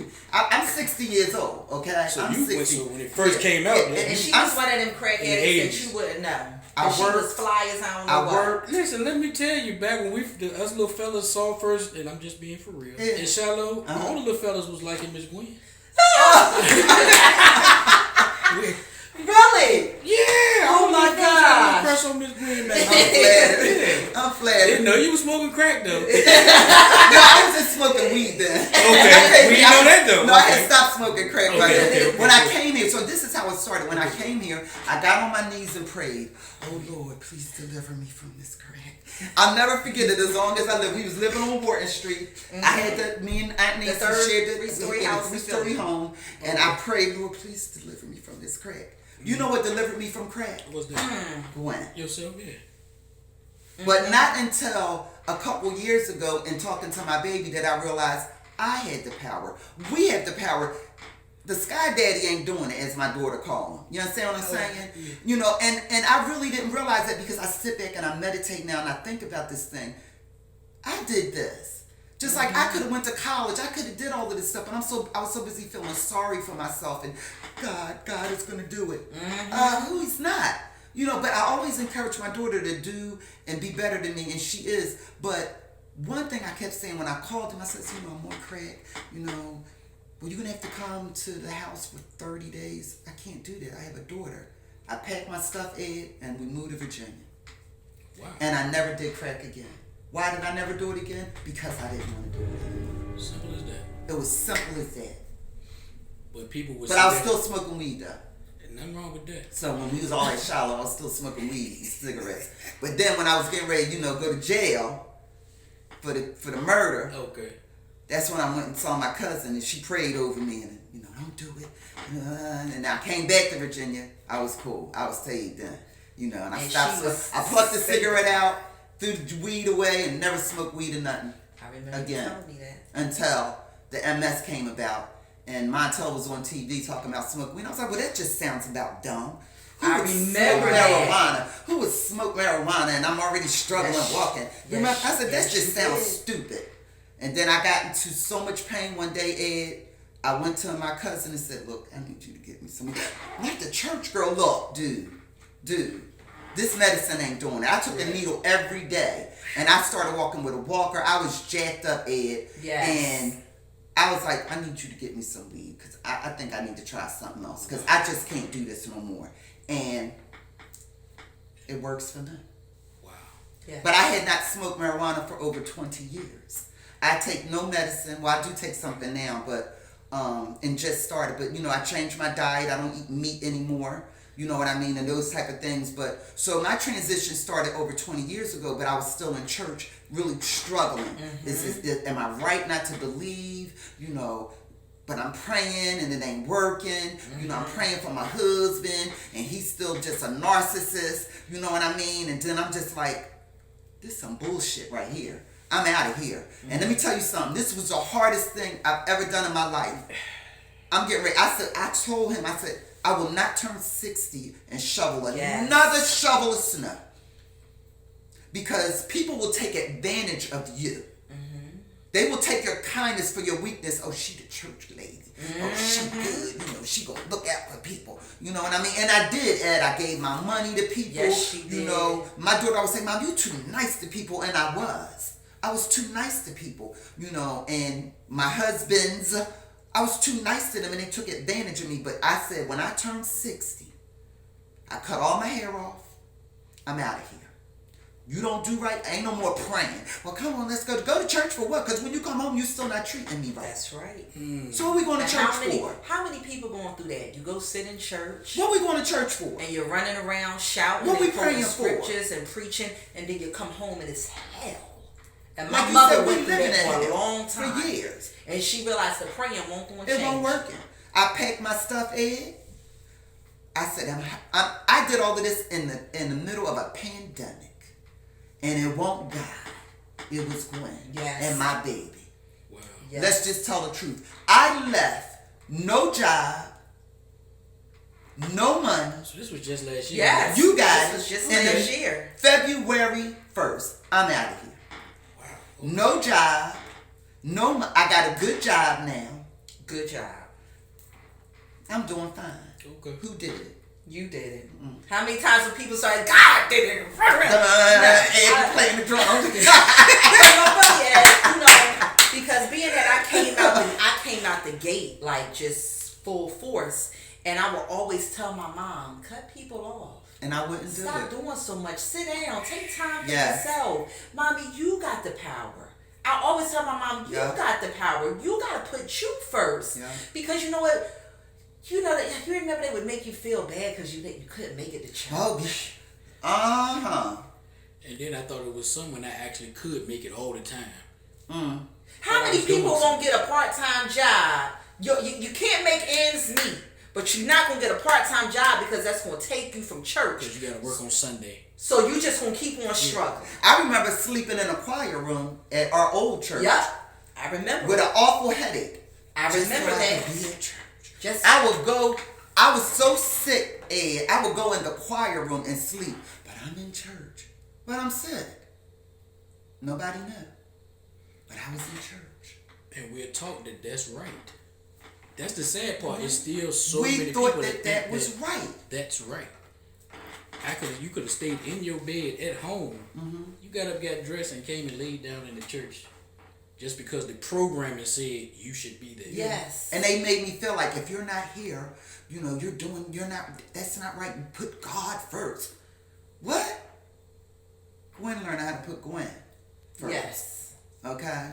it. I'm 60 years old, okay? So I'm 60. So when it first came out. And she was one of them crack addicts that you wouldn't know. She was fly as I don't know what. Listen, let me tell you, back when us little fellas saw first, and I'm just being for real, in Shallow, all the little fellas was liking Miss Gwen. Really? Yeah. Oh my God. Crush on Miss Gwen back. I'm flattered. Didn't know you was smoking crack though. No, I was just smoking weed then. Okay. We know that though. No, I had stopped smoking crack when I came here. So this is how it started. When I came here, I got on my knees and prayed, oh Lord, please deliver me from this crack. I'll never forget it as long as I live. We was living on Wharton Street. I had me and Aunt Nancy shared the three-story home. And I prayed, Lord, please deliver me from this crack. You know what delivered me from crack? What's that? Gwen. Yourself, yeah. But not until a couple years ago in talking to my baby that I realized I had the power. We have the power. The Sky Daddy ain't doing it, as my daughter called him. You understand what I'm saying? Yeah. And I really didn't realize that because I sit back and I meditate now and I think about this thing. I did this. Just like I could have went to college, I could have did all of this stuff, and I was so busy feeling sorry for myself and God is gonna do it. Who he's not. But I always encourage my daughter to do and be better than me, and she is. But one thing I kept saying when I called him, I said, I'm on crack, well, you're gonna have to come to the house for 30 days. I can't do that. I have a daughter. I packed my stuff, Ed, and we moved to Virginia. Wow. And I never did crack again. Why did I never do it again? Because I didn't want to do it again. Simple as that. It was simple as that. But I was still smoking weed though. There's nothing wrong with that. So when we was all at Shiloh, I was still smoking weed and cigarettes. But then when I was getting ready, go to jail for the murder. Okay. That's when I went and saw my cousin and she prayed over me and don't do it. And I came back to Virginia. I was cool. I was saved then. And I stopped. I plucked the cigarette out, threw the weed away, and never smoked weed or nothing. I remember you telling me that. Until the MS came about, and Montel was on TV talking about smoking weed. I was like, well, that just sounds about dumb. I remember that. Who would smoke marijuana? And I'm already struggling walking. I said, that just sounds stupid. And then I got into so much pain one day, Ed. I went to my cousin and said, look, I need you to get me some. Like the church girl, look, dude. This medicine ain't doing it. I took a needle every day. And I started walking with a walker. I was jacked up, Ed. Yes. And I was like, I need you to get me some weed. Because I think I need to try something else. Because I just can't do this no more. And it works for them. Wow. Yeah. But I had not smoked marijuana for over 20 years. I take no medicine. Well, I do take something now, but and just started. But I changed my diet. I don't eat meat anymore. You know what I mean? And those type of things. But so my transition started over 20 years ago, but I was still in church really struggling. Am I right not to believe? You know, but I'm praying and it ain't working. You know, I'm praying for my husband and he's still just a narcissist. You know what I mean? And then I'm just like, this is some bullshit right here. I'm out of here. And let me tell you something. This was the hardest thing I've ever done in my life. I'm getting ready. I told him, I said, I will not turn 60 and shovel another shovel of snow. Because people will take advantage of you. They will take your kindness for your weakness. Oh, she the church lady. Oh, she good. You know, she gonna look out for people. You know what I mean? And I did, Ed. I gave my money to people. Yes, she did. You know, my daughter always say, Mom, you too nice to people. And I was. I was too nice to people. You know, and my husband's, I was too nice to them and they took advantage of me. But I said, when I turned 60, I cut all my hair off. I'm out of here. You don't do right, ain't no more praying. Well, come on, let's go. Go to church for what? Because when you come home, you still not treating me right. That's right. So what we going to church for? How many people going through that? You go sit in church. What we going to church for? And you're running around shouting what we and quoting praying scriptures for? And preaching, and then you come home and it's hell. And Like my you mother said, we went through living that in for a hell long time. for years. And she realized the praying won't go and change. It won't working. I packed my stuff, Ed. I said, I did all of this in the middle of a pandemic. And it won't God. It was Gwen. Yes. And my baby. Wow. Yes. Let's just tell the truth. I left no job, no money. So this was just last year. Yes. You guys, This was just in last year. February 1st, I'm out of here. Wow. No job, I got a good job now. Good job. I'm doing fine. Okay. Who did it? You did it. How many times have people started, God did it? And playing the drums. You know, because being that I came out the gate like just full force, and I will always tell my mom, cut people off. And I wouldn't do Stop it. doing so much. Sit down. Take time for Yes. yourself. Mommy, you got the power. I always tell my mom, you got the power. You got to put you first. Yeah. Because you know what? You know that you remember they would make you feel bad because you couldn't make it to church. Oh, uh-huh. And then I thought it was someone that actually could make it all the time. How many people won't get a part-time job? You can't make ends meet, but you're not going to get a part-time job because that's going to take you from church. Because you got to work on Sunday. So you just going to keep on struggling. I remember sleeping in a choir room at our old church. Yep. I remember. With an awful headache. I remember so I that. could be at church. I was so sick, Ed. I would go in the choir room and sleep. But I'm in church. But I'm sick. Nobody knew. But I was in church. And we're taught that that's right. That's the sad part. It's still so we many thought people that was right. That's right. You could have stayed in your bed at home. You got up, got dressed, and came and laid down in the church. Just because the programming said you should be there. Yes. And they made me feel like if you're not here, you know, that's not right. You put God first. What? Gwen learned how to put Gwen first. Yes. Okay?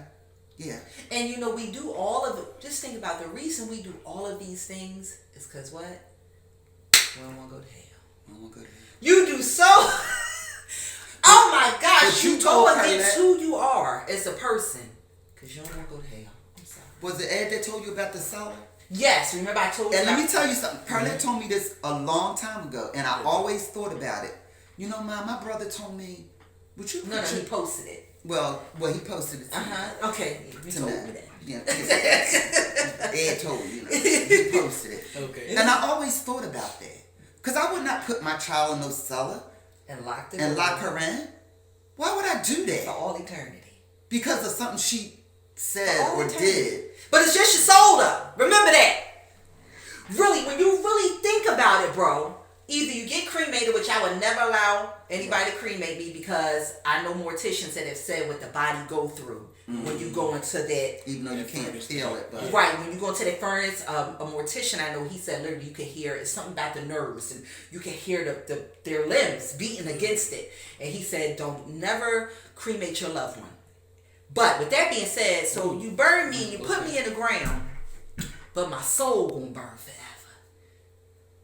Yeah. And you know, we do all of it. Just think about the reason we do all of these things is because what? We don't want to go to hell. I won't go to hell. You do so. Oh my gosh. But You you go told her against that. who you are as a person. Because you don't want to go to hell. I'm sorry. Was it Ed that told you about the cellar? Yes. Remember I told you. And let me about- tell you something. Perlette told me this a long time ago, and I always thought about it. You know, Mom, my brother told me, would you No, he posted it. Well, he posted it to me. Okay. You told me that. Yeah, Ed told me, you know, he posted it. Okay. And I always thought about that. Because I would not put my child in no cellar And locked it and up lock her in. Why would I do for that? all eternity. Because of something she said or did. But it's just your soul though. Remember that. Really, when you really think about it, bro, either you get cremated, which I would never allow anybody to cremate me because I know morticians that have said what the body go through when you go into that. Even though you can't feel it. But Right, when you go into that furnace, a mortician I know, he said literally you can hear, it's something about the nerves and you can hear their limbs beating against it. And he said, don't never cremate your loved one. But with that being said, so you burn me, you put me in the ground, but my soul gonna burn forever.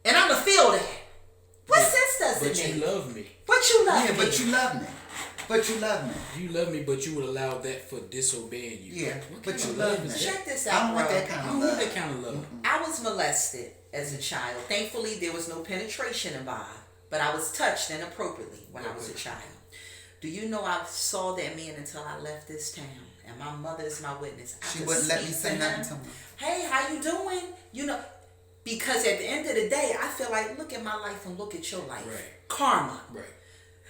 And I'm gonna feel that. molested But me. you love me. But you love me. Yeah, but you love me. But you love me. You love me, but you would allow that for disobeying you. Yeah, What but kind you of love me. is that? Check this I out, don't want bro. that I kind of don't want love. that kind of love. I was molested as a child. Thankfully, there was no penetration involved, but I was touched inappropriately when I was a child. Do you know I saw that man until I left this town? And my mother is my witness. I She could wouldn't let me speak say to nothing him. to him. Hey, how you doing? You know, because at the end of the day, I feel like, look at my life and look at your life. Right. Karma. Right.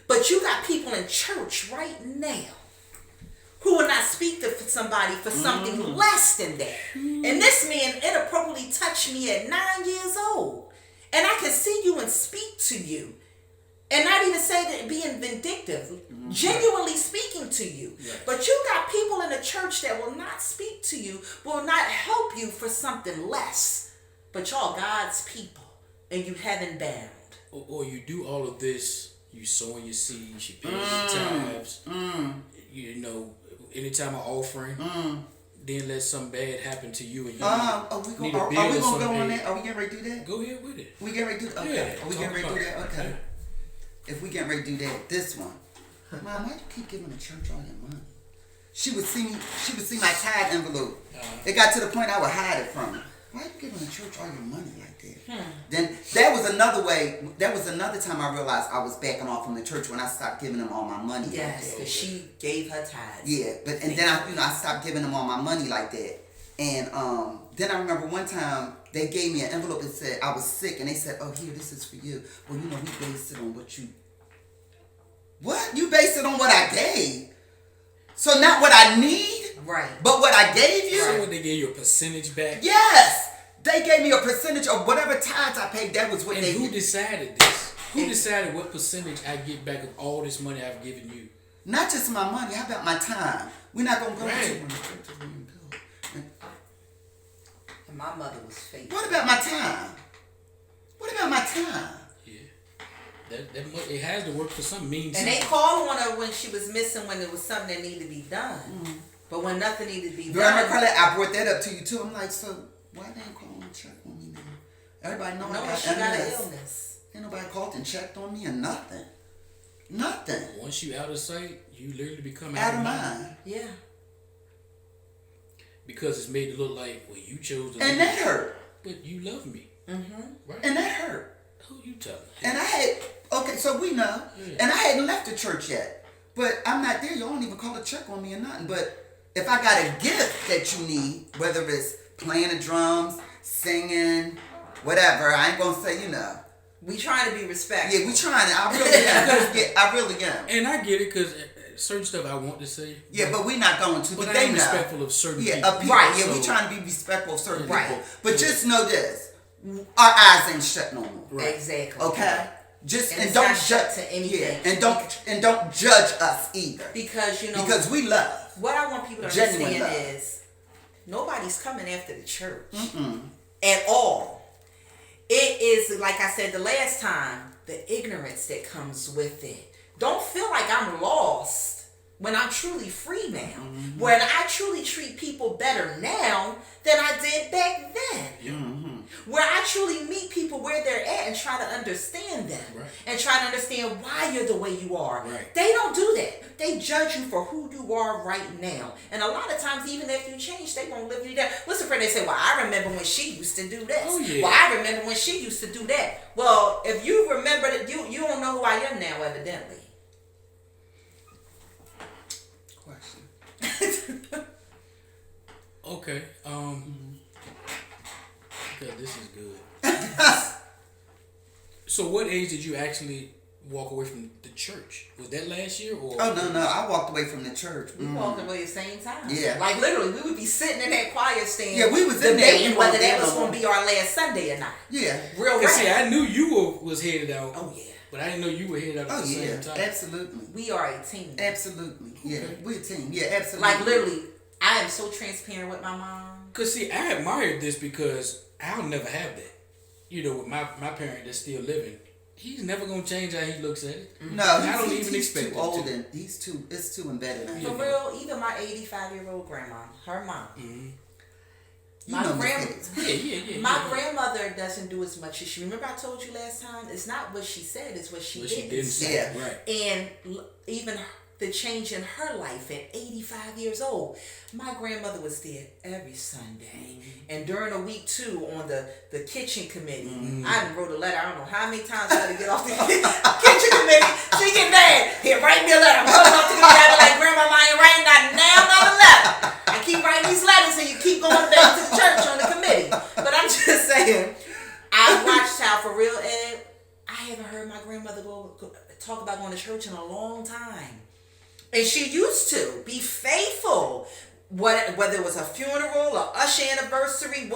But you got people in church right now who will not speak to somebody for something less than that. And this man inappropriately touched me at 9 years old. And I can see you and speak to you. And not even say that being vindictive, genuinely speaking to you. Right. But you got people in the church that will not speak to you, will not help you for something less. But y'all God's people, and you heaven bound. Or you do all of this, you sowing your seeds, you paying your tithes, you know, anytime an offering, then let something bad happen to you and you Are we gonna go on that? Are we getting ready to do that? Go ahead with it. We getting ready to do that? Okay. Yeah, Are we getting ready to do that? talk about Okay. it. If we getting ready to do that, this one. Mom, why you keep giving the church all your money? She would see my tithe envelope. It got to the point I would hide it from her. Why you giving the church all your money like that? Then that was another way. That was another time I realized I was backing off from the church when I stopped giving them all my money. Yes, like because she gave her tithes. yeah, but and then I stopped giving them all my money like that. And then I remember one time they gave me an envelope and said I was sick, and they said, "Oh, here, this is for you." Well, you know, we based it on what you. What? You based it on what I gave? So not what I need, Right. but what I gave you? So when they gave you a percentage back? Yes! They gave me a percentage of whatever tithes I paid. That was what And they who did. decided this? Who decided what percentage I get back of all this money I've given you? Not just my money. How about my time? We're not going to go Right. into And my mother was faithful. What about my time? What about my time? Yeah. It has to work for some means. And they called on her when she was missing, when there was something that needed to be done. But when nothing needed to be Girl, I done, brought that up to you too. I'm like, so why they ain't calling and check on me now? Everybody know I no, got she got an MS. illness. Ain't nobody called and checked on me or nothing. Nothing. Once you out of sight, you literally become Out of mind. Yeah. Because it's made to look like, well, you chose to And leave, that hurt. but you love me. Right? And that hurt. Who you telling? And I had, okay, so we know. Yeah. And I hadn't left the church yet. But I'm not there. You don't even call to check on me or nothing. But if I got a gift that you need, whether it's playing the drums, singing, whatever, I ain't going to say, you know. We trying to be respectful. Yeah, we trying to. I really am. Yeah, I really am. And I get it because certain stuff I want to say. Yeah, but we're not going to. But But I they am know. respectful of certain Yeah, people. of people. Right. Yeah, we So- trying to be respectful of certain Right. people. But Yeah. just know this: our eyes ain't shut no more. Right. Exactly. Okay. Just And and it's don't not shut judge to anything. Yeah, and don't judge us either. Because, you know, Because we love. what I want people to Genuine understand love. is nobody's coming after the church at all. It is, like I said the last time, the ignorance that comes with it. Don't feel like I'm lost when I'm truly free now. When I truly treat people better now than I did back then. Where I truly meet people where they're at and try to understand them. Right. And try to understand why you're the way you are. Right. They don't do that. They judge you for who you are right now. And a lot of times, even if you change, they won't live you down. What's the friend they say, well, I remember when she used to do this. Oh, yeah. Well, I remember when she used to do that. Well, if you remember that, you don't know who I am now, evidently. Question. Okay. Okay, this is good. So, what age did you actually walk away from the church? Was that last year or? Oh no, I walked away from the church. We walked away at the same time. Yeah. Like literally, we would be sitting in that choir stand. Yeah, we was in there. debating We whether weren't that there was no going more. to be our last Sunday or not. Yeah. Real Cause see, rap. I knew you was headed out. Oh yeah. But I didn't know you were headed out at Oh the yeah. same time. Absolutely. We are a team. Absolutely. Yeah. Okay. We're a team. Yeah. Absolutely. Like literally, I am so transparent with my mom. Cause see, I admired this because I'll never have that. You know, with my parent that's still living, he's never gonna change how he looks at it. No, I don't even he's expect too him old to. and it's too embedded in For him. real, even my 85-year-old grandma, her mom. You My know Miss grand- Hicks. Yeah. My yeah. grandmother mother doesn't do as much as she. Remember I told you last time? It's not what she said, it's what she didn't say. Yeah. Right. And even the change in her life at 85 years old. My grandmother was there every Sunday. And during the week too, on the kitchen committee, I done wrote a letter. I don't know how many times I had to get off the kitchen committee. She get mad. Here, write me a letter. I'm coming off the committee. I be like, Grandma, I ain't writing not a letter. I keep writing these letters and you keep going back to the church on the committee. But I'm just saying, I watched how, for real, Ed, I haven't heard my grandmother talk about going to church in a long time. And she used to be faithful. Whether it was a funeral, a usher anniversary,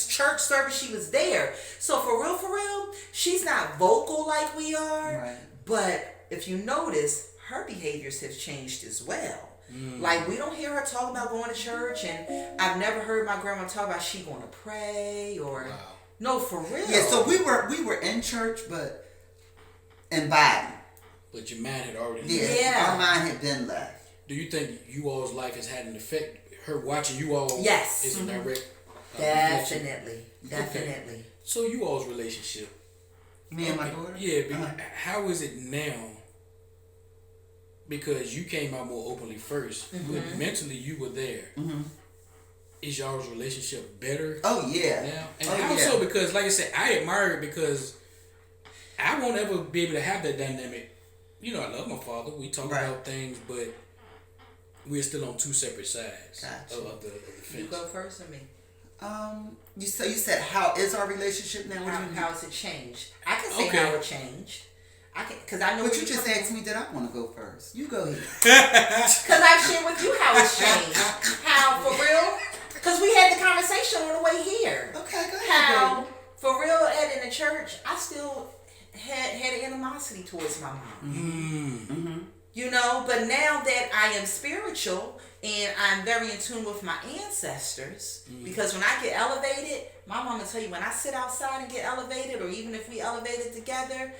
church service, she was there. So for real, she's not vocal like we are. Right. But if you notice, her behaviors have changed as well. Like, we don't hear her talk about going to church, and I've never heard my grandma talk about she going to pray or... Wow. No, for real. Yeah, so we were in church, but in body. But your mind had already Yeah. Our mind had been left. Do you think you all's life has had an effect? Her watching you all Yes. is a direct reflection? Definitely. So you all's relationship. Me and my daughter? Yeah, but how is it now? Because you came out more openly first, but mentally you were there. Is y'all's relationship better? Oh yeah. Now? And how so? Because like I said, I admire it because I won't ever be able to have that dynamic. You know, I love my father. We talk about things, but we're still on two separate sides of the fence. You go first or me? You said how is our relationship now? How has it changed? I can say how it changed. I can, because I know. But you just asked me, did I want to go first? You go ahead. Because I've shared with you how it's changed. How, for real? Because we had the conversation on the way here. Okay, go ahead. How, for real, Ed, in the church, I still had an animosity towards my mom. You know, but now that I am spiritual and I'm very in tune with my ancestors, because when I get elevated, my mom will tell you, when I sit outside and get elevated, or even if we elevated together,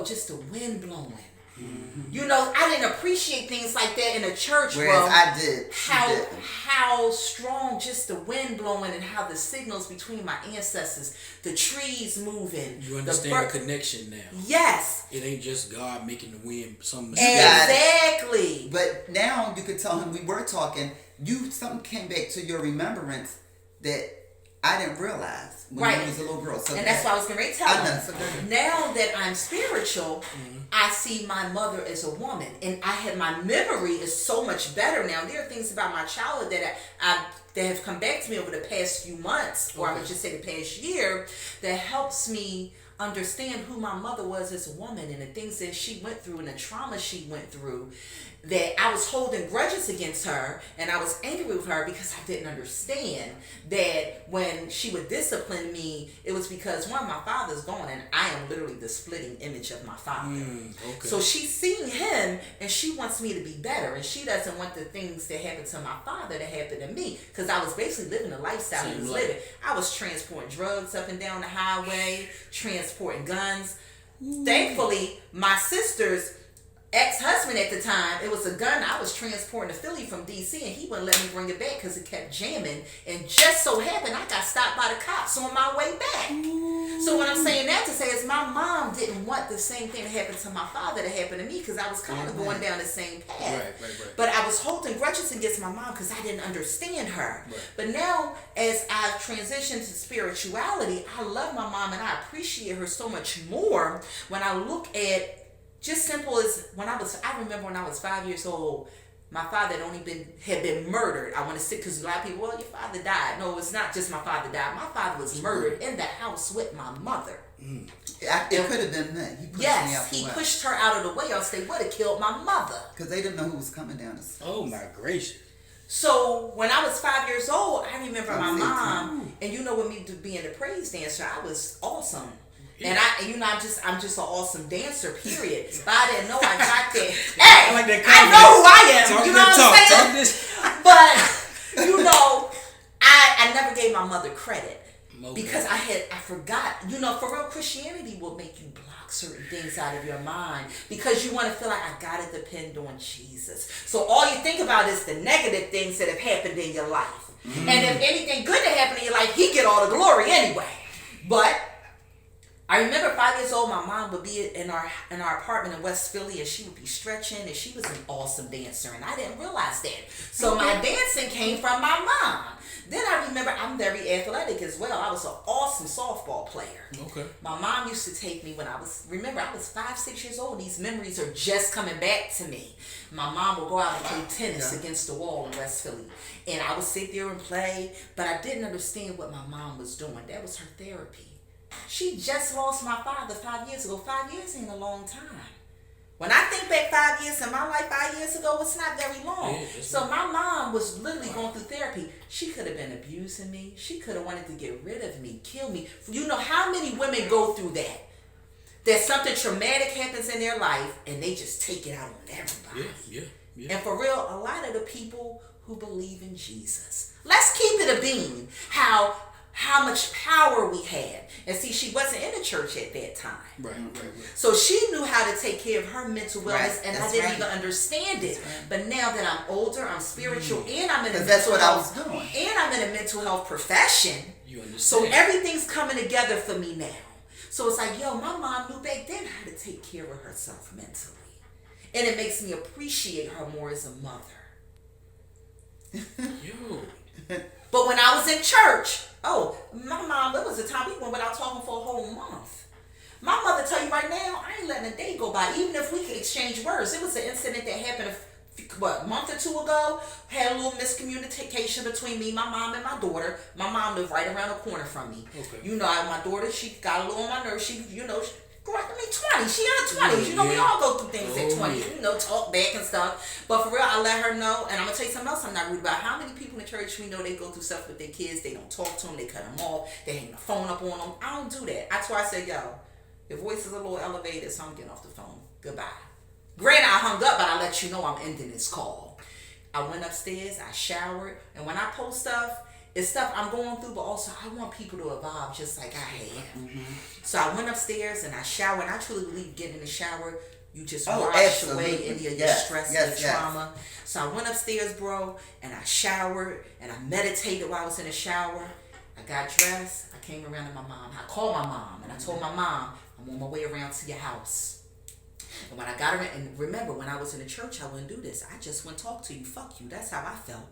just the wind blowing. You know, I didn't appreciate things like that in a church. Whereas I did. How strong just the wind blowing and how the signals between my ancestors, the trees moving. You understand the connection now. Yes. It ain't just God making the wind some Exactly. But now you could tell him we were talking. Something came back to your remembrance that I didn't realize when I was a little girl. So and that's why I was going to tell you. Now that I'm spiritual, I see my mother as a woman. And my memory is so much better now. There are things about my childhood that have come back to me over the past few months, or I would just say the past year, that helps me understand who my mother was as a woman and the things that she went through and the trauma she went through, that I was holding grudges against her and I was angry with her because I didn't understand that when she would discipline me, it was because, one, my father's gone and I am literally the splitting image of my father. So she's seeing him and she wants me to be better, and she doesn't want the things that happened to my father to happen to me, because I was basically living the lifestyle he was living. I was transporting drugs up and down the highway, transporting guns. Thankfully, my sister's ex-husband at the time, it was a gun I was transporting to Philly from D.C. and he wouldn't let me bring it back because it kept jamming, and just so happened I got stopped by the cops on my way back. So what I'm saying that to say is my mom didn't want the same thing that happened to my father to happen to me, because I was kind of going down the same path. Right. But I was holding grudges against my mom because I didn't understand her. But now, as I've transitioned to spirituality, I love my mom and I appreciate her so much more when I look at, just simple as I remember when I was 5 years old, my father had been murdered. I want to say, because a lot of people, well, your father died. No, it's not just my father died. My father was murdered in the house with my mother. It could have been me. He pushed her out of the way, else they would have killed my mother. Because they didn't know who was coming down the stairs. Oh my gracious. So when I was 5 years old, I remember my mom, and with me being a praise dancer, I was awesome. And I'm just an awesome dancer, period. But I didn't know I got that. Hey, I like that I know who I am. You know what I'm saying? But I never gave my mother credit because I forgot. For real, Christianity will make you block certain things out of your mind because you want to feel like I gotta depend on Jesus. So all you think about is the negative things that have happened in your life, and if anything good that happened in your life, He get all the glory anyway. But I remember 5 years old, my mom would be in our apartment in West Philly, and she would be stretching, and she was an awesome dancer, and I didn't realize that. So my dancing came from my mom. Then I remember I'm very athletic as well. I was an awesome softball player. Okay. My mom used to take me when I was 5, 6 years old. These memories are just coming back to me. My mom would go out and play tennis against the wall in West Philly. And I would sit there and play, but I didn't understand what my mom was doing. That was her therapy. She just lost my father 5 years ago. 5 years ain't a long time. When I think back 5 years in my life, 5 years ago, it's not very long. Yeah, so my mom was literally going through therapy. She could have been abusing me. She could have wanted to get rid of me, kill me. You know how many women go through that? That something traumatic happens in their life and they just take it out on everybody. Yeah. And for real, a lot of the people who believe in Jesus. Let's keep it a bean. How much power we had. And see, she wasn't in the church at that time. Right. So she knew how to take care of her mental wellness, and I didn't even understand it. Right. But now that I'm older, I'm spiritual, and I'm in a that's mental what health, I was doing. and I'm in a mental health profession. You understand? So everything's coming together for me now. So it's like, yo, my mom knew back then how to take care of herself mentally. And it makes me appreciate her more as a mother. Yo. But when I was in church, my mom, there was a time we went without talking for a whole month. My mother tell you right now, I ain't letting a day go by, even if we could exchange words. It was an incident that happened a month or two ago. Had a little miscommunication between me, my mom, and my daughter. My mom lived right around the corner from me. Okay. You know, my daughter, she got a little on my nerves. She, you know, 20. She in her 20s. You know, we all go through things at 20. Yeah. You know, talk back and stuff. But for real, I let her know. And I'm going to tell you something else I'm not rude about. How many people in the church, we know they go through stuff with their kids. They don't talk to them. They cut them off. They hang the phone up on them. I don't do that. That's why I said, yo, your voice is a little elevated, so I'm getting off the phone. Goodbye. Granted, I hung up, but I let you know I'm ending this call. I went upstairs. I showered. And when I post stuff, it's stuff I'm going through, but also I want people to evolve just like I have. Mm-hmm. So I went upstairs and I showered. And I truly believe getting in the shower, you just wash away any of your stress and your trauma. So I went upstairs, bro, and I showered and I meditated while I was in the shower. I got dressed. I came around to my mom. I called my mom and I told my mom, I'm on my way around to your house. And when I got her, and remember, when I was in the church, I wouldn't do this. I just wouldn't talk to you. Fuck you. That's how I felt.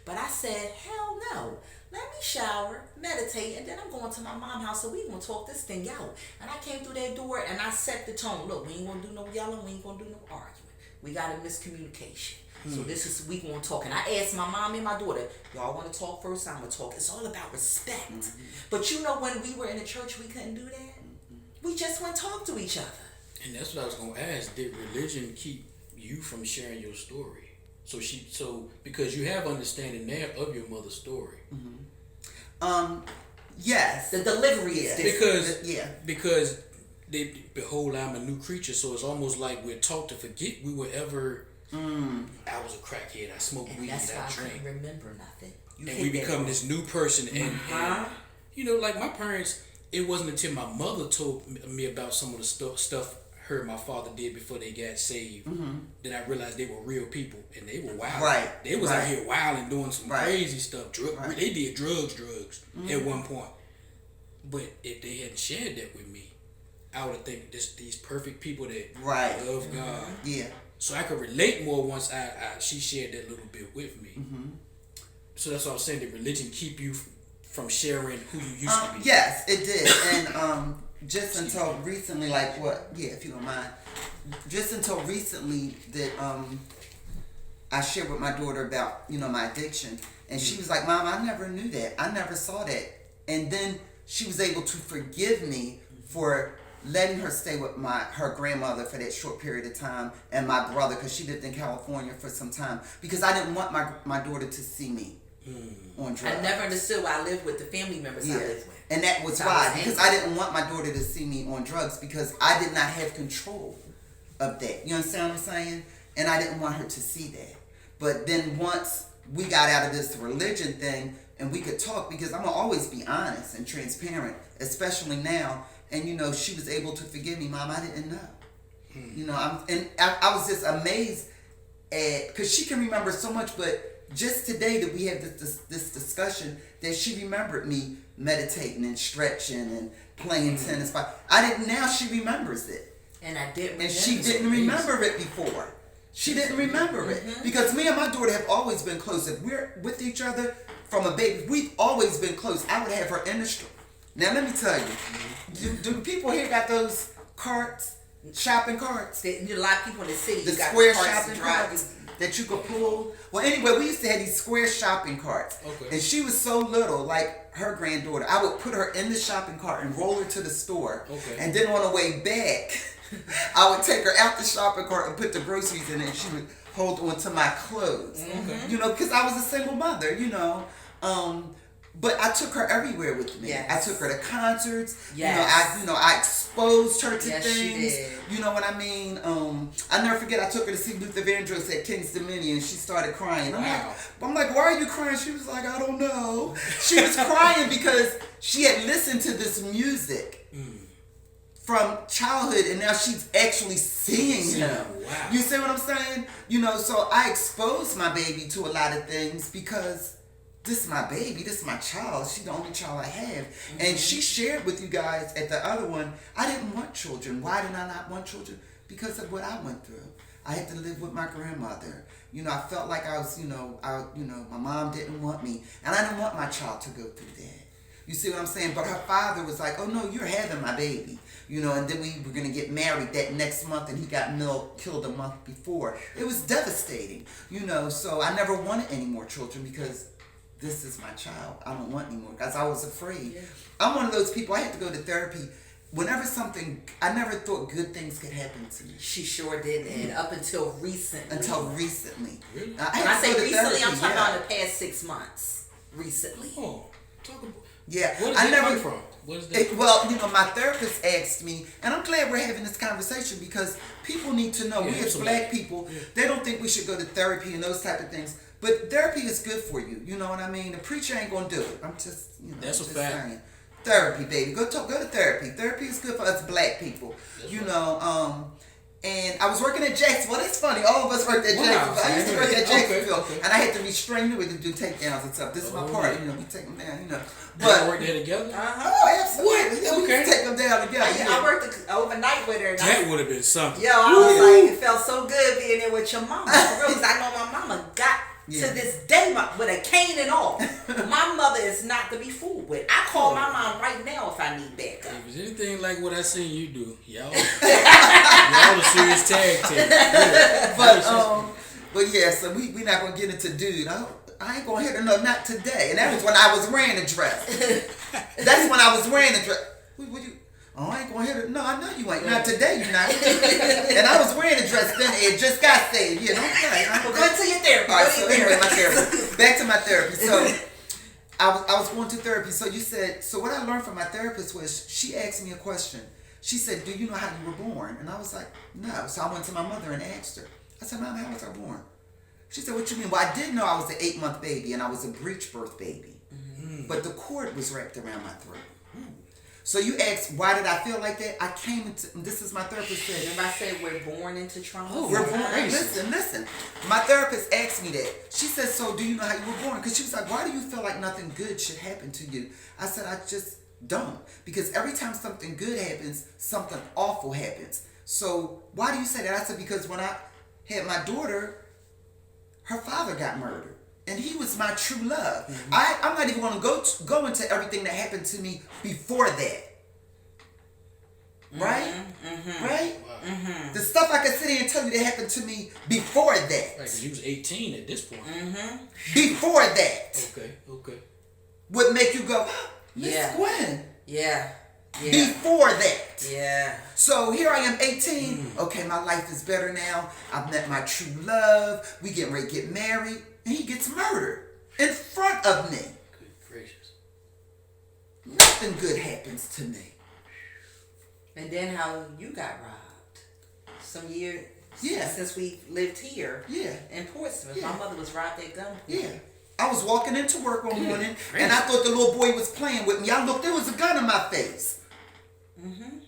But I said, hell no. Let me shower, meditate, and then I'm going to my mom's house, so we going to talk this thing out. And I came through that door, and I set the tone. Look, we ain't going to do no yelling. We ain't going to do no arguing. We got a miscommunication. So this is, we going to talk. And I asked my mom and my daughter, y'all want to talk first? I'm going to talk. It's all about respect. But you know, when we were in the church, we couldn't do that. We just wouldn't talk to each other. And that's what I was going to ask. Did religion keep you from sharing your story? So because you have understanding now of your mother's story. Yes. The delivery is different. Because they behold, I'm a new creature. So it's almost like we're taught to forget we were ever. I was a crackhead. I smoked weed. That's why I I drank. couldn't remember nothing. And we become this new person. And you know, like my parents. It wasn't until my mother told me about some of the stuff her and my father did before they got saved that I realized they were real people and they were wild. Right. They was out here wild and doing some crazy stuff. They did drugs at one point. But if they hadn't shared that with me, I would have think these perfect people that love God. Yeah. So I could relate more once she shared that little bit with me. So that's what I'm saying. Did religion keep you from sharing who you used to be? Yes, it did. And just until recently, if you don't mind, just until recently that I shared with my daughter about, my addiction. And she was like, Mom, I never knew that. I never saw that. And then she was able to forgive me for letting her stay with her grandmother for that short period of time and my brother, because she lived in California for some time, because I didn't want my daughter to see me on drugs. I never understood why I lived with the family members I lived with. And that was why, because I didn't want my daughter to see me on drugs, because I did not have control of that. You understand what I'm saying? And I didn't want her to see that. But then once we got out of this religion thing and we could talk, because I'm going to always be honest and transparent, especially now. And, she was able to forgive me. Mom, I didn't know. I was just amazed at, because she can remember so much, but just today that we had this discussion that she remembered me meditating and stretching and playing tennis. I didn't. Now she remembers it. And I didn't. And she didn't remember it before. She didn't remember it because me and my daughter have always been close. If we're with each other from a baby, we've always been close. I would have her in the street. Now let me tell you, do people here got those carts, shopping carts? A lot of people in the city. The got square carts shopping carts that you could pull. Well, anyway, we used to have these square shopping carts. Okay. And she was so little, like her granddaughter. I would put her in the shopping cart and roll her to the store. Okay. And then on the way back, I would take her out the shopping cart and put the groceries in it, and she would hold on to my clothes. Okay. You know, because I was a single mother, you know. But I took her everywhere with me. Yes. I took her to concerts. Yes. I exposed her to Yes, things. she did. You know what I mean? I never forget. I took her to see Luther Vandross at King's Dominion. She started crying. Wow. I'm like, why are you crying? She was like, I don't know. She was crying because she had listened to this music from childhood, and now she's actually seeing him. Wow. You see what I'm saying? You know, so I exposed my baby to a lot of things because this is my baby, this is my child. She's the only child I have. And she shared with you guys at the other one, I didn't want children. Why did I not want children? Because of what I went through. I had to live with my grandmother. You know, I felt like I was, my mom didn't want me. And I didn't want my child to go through that. You see what I'm saying? But her father was like, oh no, you're having my baby. You know, and then we were going to get married that next month, and he got killed a month before. It was devastating, you know, so I never wanted any more children because this is my child. I don't want any more because I was afraid. Yeah. I'm one of those people, I had to go to therapy. Whenever I never thought good things could happen to me. She sure did, and up until recently. Really? When I say recently, I'm talking about the past 6 months. Recently. Oh, talk about. Yeah. Where does that come from? What is that? Well, you know, my therapist asked me, and I'm glad we're having this conversation because people need to know, we as black people, they don't think we should go to therapy and those type of things. But therapy is good for you. You know what I mean? The preacher ain't gonna do it. I'm just, That's just a fact. saying. Therapy, baby. Go to therapy. Therapy is good for us black people. That's and I was working at Jacksonville. Well, that's funny. All of us worked at Jacksonville. I used to work at Jacksonville, and I had to restrain you with to do takedowns and stuff. This is my part. You know, we take them down. You know, but work there together. Oh, absolutely. What? We take them down together. I worked overnight with her. That would have been something. Yo, I was like, it felt so good being there with your mama. For real, 'cause I know my mama got. To this day, with a cane and all, my mother is not to be fooled with. I call my mom right now if I need backup. If it's anything like what I seen you do, y'all a serious tag team. But yeah, so we not gonna get into dude. I ain't gonna hit her, no, not today. And that was when I was wearing a dress. That's when I was wearing a dress. What you? Oh, I ain't gonna hit her. No, I know you ain't. Not today, you not. And I was wearing a dress then. It just got saved. Yeah, don't play. Well, go into your therapy. All right, so anyway, my therapy. Back to my therapy. So I was going to therapy. So you said, so what I learned from my therapist was she asked me a question. She said, do you know how you were born? And I was like, no. So I went to my mother and asked her. I said, Mom, how was I born? She said, what you mean? Well, I did know I was an 8-month baby and I was a breech birth baby. Mm-hmm. But the cord was wrapped around my throat. So you asked, why did I feel like that? I came into, this is my therapist said. If I say we're born into trauma. Oh, we're born. Listen. My therapist asked me that. She said, so do you know how you were born? Because she was like, why do you feel like nothing good should happen to you? I said, I just don't. Because every time something good happens, something awful happens. So why do you say that? I said, because when I had my daughter, her father got murdered. And he was my true love. Mm-hmm. I'm not even going to go into everything that happened to me before that. Right? Mm-hmm. Right? Wow. Mm-hmm. The stuff I could sit here and tell you that happened to me before that. Right, because you was 18 at this point. Mm-hmm. Before that. Okay. Would make you go, Miss Gwen. Yeah. Before that. Yeah. So here I am, 18. Okay, my life is better now. I've met my true love. We getting ready to get married. And he gets murdered in front of me. Good gracious. Nothing good happens to me. And then how you got robbed. Some year since we lived here in Portsmouth. Yeah. My mother was robbed at gunpoint. Yeah. I was walking into work one morning and I thought the little boy was playing with me. I looked, there was a gun in my face. Mm-hmm.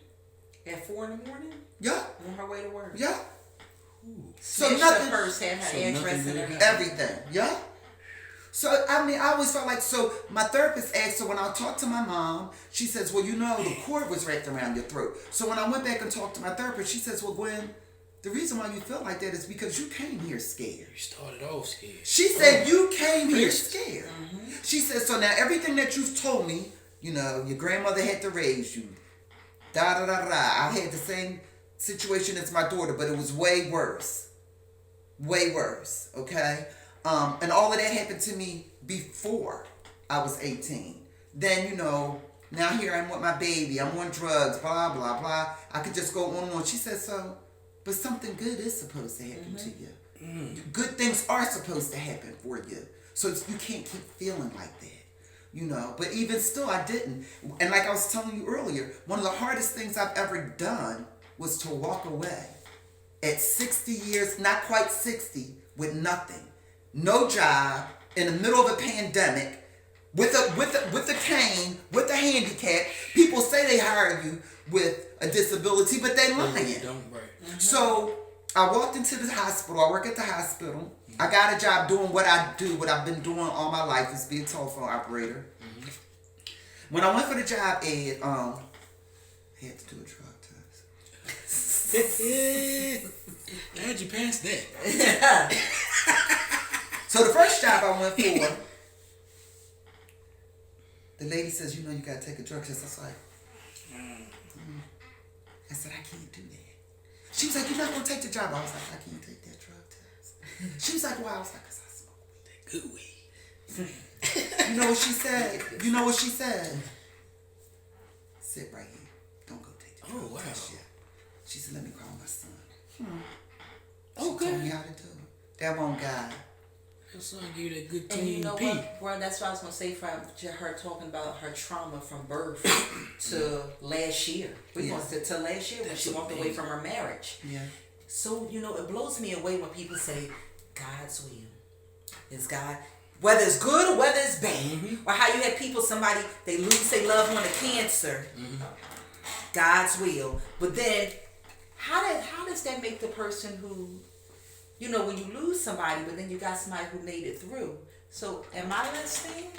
At 4 in the morning? Yeah. On her way to work? Yeah. So nothing. Purse had her address and everything. Yeah. So, I mean, I always felt like, so my therapist asked, so when I talked to my mom, she says, well, the cord was wrapped around your throat. So when I went back and talked to my therapist, she says, well, Gwen, the reason why you feel like that is because you came here scared. You started off scared. She said, you came here scared. Mm-hmm. She said, so now everything that you've told me, your grandmother had to raise you. I had the same situation as my daughter, but it was way worse. Way worse, okay? And all of that happened to me before I was 18. Then, now here I'm with my baby. I'm on drugs, blah, blah, blah. I could just go on and on. She said, so, but something good is supposed to happen to you. Good things are supposed to happen for you. So you can't keep feeling like that, But even still, I didn't. And like I was telling you earlier, one of the hardest things I've ever done was to walk away. At 60 years, not quite 60, with nothing. No job, in the middle of a pandemic, with a cane, with a handicap. People say they hire you with a disability, but they lying. Right. So I walked into the hospital. I work at the hospital. I got a job doing what I do, what I've been doing all my life, is being a telephone operator. When I went for the job, Ed, I had to do a drug test. How'd you pass that? So the first job I went for, the lady says, you got to take a drug test. I was like, I said, I can't do that. She was like, you're not going to take the job. I was like, I can't take that drug test. She was like, why? I was like, because I smoke weed. That good weed. You know what she said? Sit right here. Don't go take the drug test yet. She said, let me call my son. She told me how to do it. That one guy. Your son gave you that good And clean you know pee. what, bro? That's what I was gonna say. From her talking about her trauma from birth to last year. We Yeah. want to last year when she walked away from her marriage. Yeah. So it blows me away when people say God's will is God, whether it's good or whether it's bad, or how you have people, somebody they lose their loved one to cancer. God's will, but then how does that make the person who, when you lose somebody, but then you got somebody who made it through. So am I listening?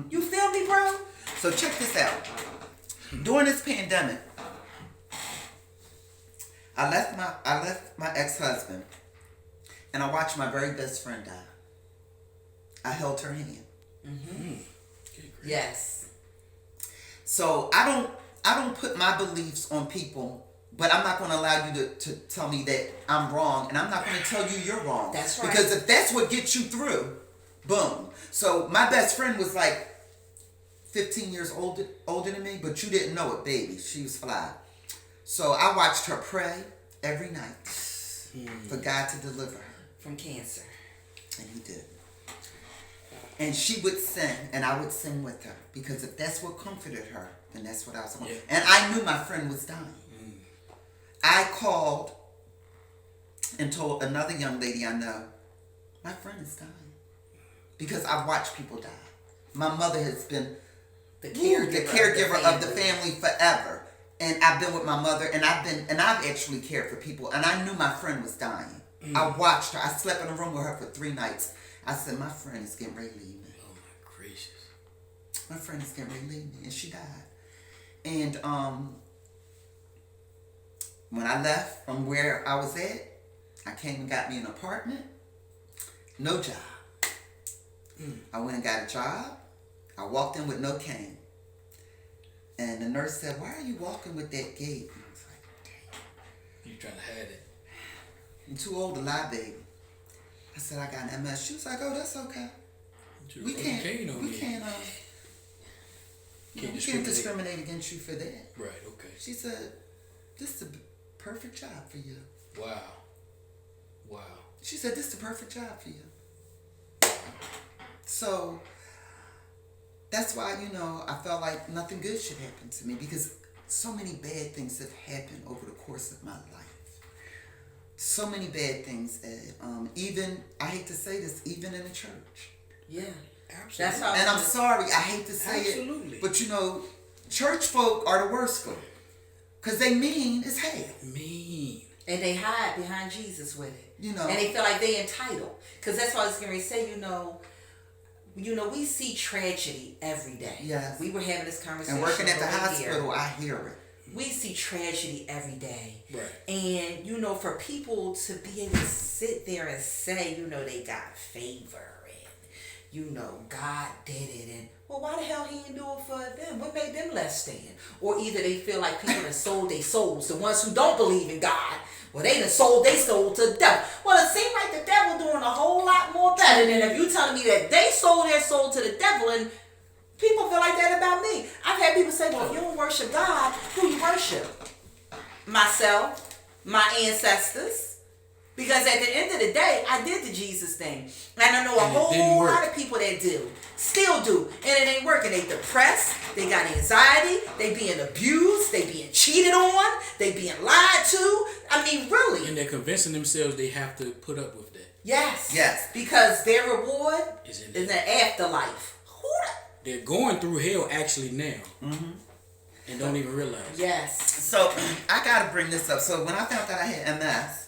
You feel me, bro? So check this out. During this pandemic, I left my ex-husband, and I watched my very best friend die. I held her hand. Yes. So I don't put my beliefs on people. But I'm not going to allow you to tell me that I'm wrong, and I'm not going to tell you you're wrong. That's right. Because if that's what gets you through, boom. So my best friend was like 15 years older than me, but you didn't know it, baby. She was fly. So I watched her pray every night for God to deliver her. From cancer. And he did. And she would sing, and I would sing with her. Because if that's what comforted her, then that's what I was going. And I knew my friend was dying. I called and told another young lady I know, my friend is dying. Because I've watched people die. My mother has been The caregiver of the family forever. And I've been with my mother, and I've actually cared for people, and I knew my friend was dying. I watched her. I slept in a room with her for 3 nights. I said, my friend is getting ready to leave me. Oh my gracious. My friend is getting ready to leave me, and she died. And when I left from where I was at, I came and got me an apartment. No job. I went and got a job. I walked in with no cane. And the nurse said, why are you walking with that gait? And I was like, dang. You trying to hide it? I'm too old to lie, baby. I said, I got an MS. She was like, oh, that's okay. We can't discriminate against you for that. Right, okay. She said, this is the perfect job for you. Wow. She said, this is the perfect job for you. So that's why, I felt like nothing good should happen to me, because so many bad things have happened over the course of my life. So many bad things. Even, I hate to say this, even in the church. Yeah. Absolutely. That's how. And I'm sorry, I hate to say it. But church folk are the worst folk. Because they mean as hell. Mean. And they hide behind Jesus with it. And they feel like they entitled. Because that's what I was going to say, we see tragedy every day. Yes. We were having this conversation. And working at the over hospital, here. I hear it. We see tragedy every day. Right. And, for people to be able to sit there and say, they got favor and, God did it. And, well, why the hell he didn't do it for them? What made them less than? Or either they feel like people have sold their souls. The ones who don't believe in God, well, they done sold their soul to the devil. Well, it seems like the devil doing a whole lot more better than if you telling me that they sold their soul to the devil, and people feel like that about me. I've had people say, well, if you don't worship God, who you worship? Myself, my ancestors. Because at the end of the day, I did the Jesus thing. And I know a whole lot of people that do. Still do. And it ain't working. They depressed. They got anxiety. They being abused. They being cheated on. They being lied to. I mean, really. And they're convincing themselves they have to put up with that. Yes. Yes. Because their reward is in the afterlife. They're going through hell actually now. Mm-hmm. And don't even realize. Yes. So, I got to bring this up. So, when I found out I had MS,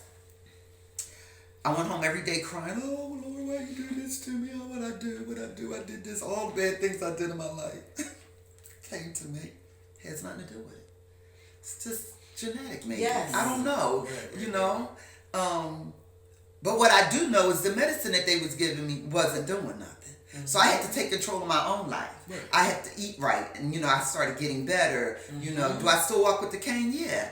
I went home every day crying, oh, Lord, why you do this to me? Oh, what I do? I did this. All the bad things I did in my life came to me. It has nothing to do with it. It's just genetic, maybe. Yes. I don't know, But what I do know is the medicine that they was giving me wasn't doing nothing. Mm-hmm. So I had to take control of my own life. Right. I had to eat right. And, I started getting better. Mm-hmm. Do I still walk with the cane? Yeah.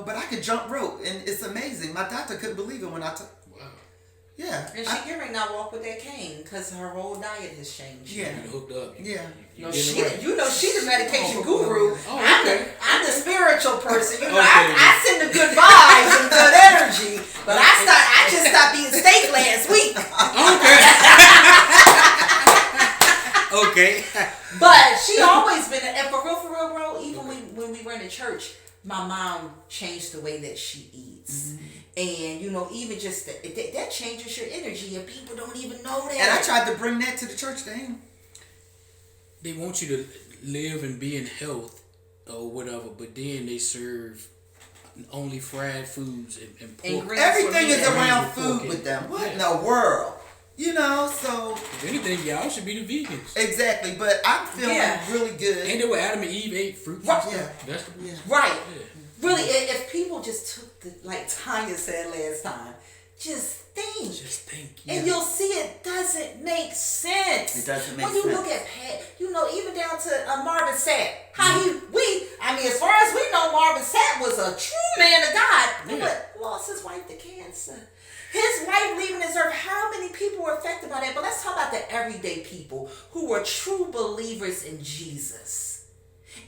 But I could jump rope. And it's amazing. My doctor couldn't believe it when I took... Yeah. And she can now walk with that cane because her whole diet has changed. Yeah. You're hooked up. Yeah. She's the medication guru. Oh, okay. I'm the spiritual person. I send the good vibes and good energy. But I just stopped eating steak last week. Okay. But she always been, and for real, bro, even when we were in the church, my mom changed the way that she eats. Mm-hmm. And, even just that changes your energy, and people don't even know that. And I tried to bring that to the church thing. They want you to live and be in health or whatever, but then they serve only fried foods and pork. Everything is around food with them. What in the world? So... If anything, y'all should be the vegans. Exactly, but I'm feeling really good. Ain't that what Adam and Eve ate? Fruit and stuff? Vegetables? Yeah. Right. Yeah. Really, if people just took like Tanya said last time, just think. Just think. And you'll see it doesn't make sense. It doesn't make sense. When you look at Pat, even down to Marvin Sapp, as far as we know, Marvin Sapp was a true man of God, but lost his wife to cancer. His wife leaving this earth, how many people were affected by that? But let's talk about the everyday people who were true believers in Jesus.